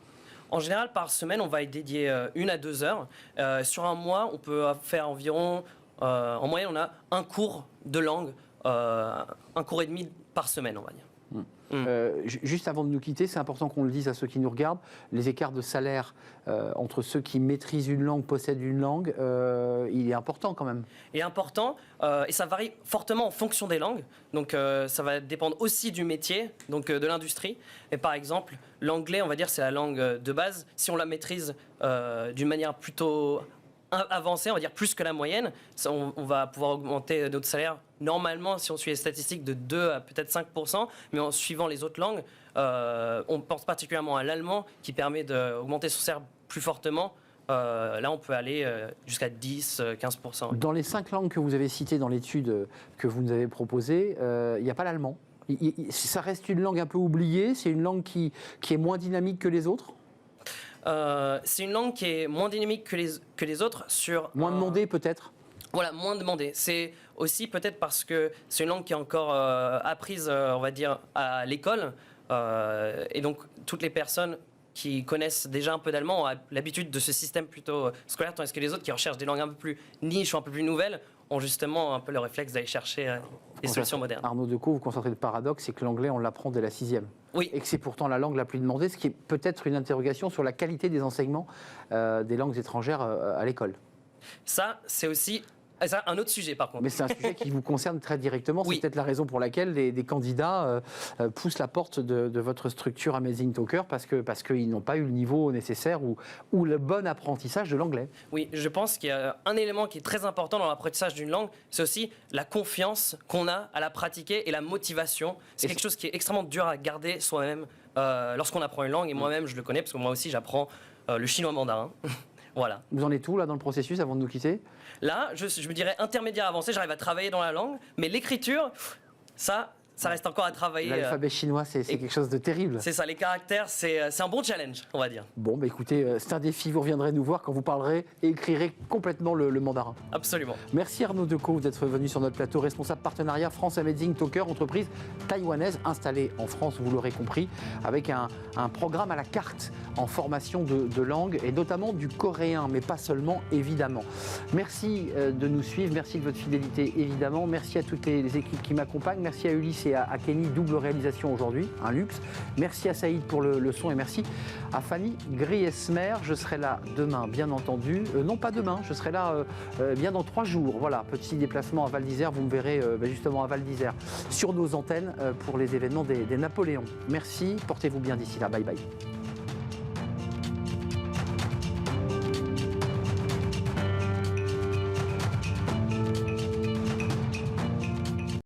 En général, par semaine, on va y dédier 1 à 2 heures. Sur un mois, on peut faire environ... en moyenne, on a un cours de langue, 1 cours et demi par semaine, on va dire. Juste avant de nous quitter, c'est important qu'on le dise à ceux qui nous regardent, les écarts de salaire entre ceux qui maîtrisent une langue, possèdent une langue, il est important quand même. Il est important et ça varie fortement en fonction des langues. Donc ça va dépendre aussi du métier, donc de l'industrie. Et par exemple, l'anglais, on va dire, c'est la langue de base. Si on la maîtrise d'une manière plutôt avancée, on va dire plus que la moyenne, on va pouvoir augmenter notre salaire normalement, si on suit les statistiques, de 2 à peut-être 5%, mais en suivant les autres langues, on pense particulièrement à l'allemand qui permet d'augmenter son salaire plus fortement. Là, on peut aller jusqu'à 10-15%. Dans les 5 langues que vous avez citées dans l'étude que vous nous avez proposée, il n'y a pas l'allemand. Ça reste une langue un peu oubliée, c'est une langue qui est moins dynamique que les autres? C'est une langue qui est moins dynamique que les autres sur... Moins demandée peut-être? Voilà, moins demandée. C'est aussi peut-être parce que c'est une langue qui est encore apprise, on va dire, à l'école. Et donc, toutes les personnes qui connaissent déjà un peu d'allemand ont l'habitude de ce système plutôt scolaire, tandis que les autres qui recherchent des langues un peu plus niches ou un peu plus nouvelles ont justement un peu le réflexe d'aller chercher des solutions modernes. Arnaud Decaux, vous constatez le paradoxe, c'est que l'anglais, on l'apprend dès la 6e. Oui. Et que c'est pourtant la langue la plus demandée, ce qui est peut-être une interrogation sur la qualité des enseignements des langues étrangères à l'école. Ça, c'est aussi un autre sujet, par contre. Mais c'est un sujet qui vous concerne très directement. Oui. C'est peut-être la raison pour laquelle des candidats poussent la porte de votre structure Amazing Talker parce qu'ils n'ont pas eu le niveau nécessaire ou le bon apprentissage de l'anglais. Oui, je pense qu'il y a un élément qui est très important dans l'apprentissage d'une langue, c'est aussi la confiance qu'on a à la pratiquer et la motivation. C'est quelque chose qui est extrêmement dur à garder soi-même lorsqu'on apprend une langue. Et moi-même, je le connais parce que moi aussi, j'apprends le chinois mandarin. Voilà. Vous en êtes où là dans le processus avant de nous quitter? Là, je me dirais intermédiaire avancé, j'arrive à travailler dans la langue, mais l'écriture, ça reste encore à travailler. L'alphabet chinois, c'est quelque chose de terrible. C'est ça, les caractères, c'est un bon challenge, on va dire. Bon, bah écoutez, c'est un défi, vous reviendrez nous voir quand vous parlerez et écrirez complètement le mandarin. Absolument. Merci Arnaud Decaux d'être venu sur notre plateau, responsable partenariat France Amazing Talker, entreprise taïwanaise installée en France, vous l'aurez compris, avec un programme à la carte en formation de langue et notamment du coréen, mais pas seulement, évidemment. Merci de nous suivre, merci de votre fidélité, évidemment. Merci à toutes les équipes qui m'accompagnent, merci à Ulysse et à Kenny, double réalisation aujourd'hui, un luxe. Merci à Saïd pour le son et merci à Fanny Griesmer. Je serai là demain, bien entendu. Non, pas demain, je serai là bien dans 3 jours. Voilà, petit déplacement à Val d'Isère, vous me verrez justement à Val d'Isère sur nos antennes pour les événements des Napoléons. Merci, portez-vous bien d'ici là, bye bye.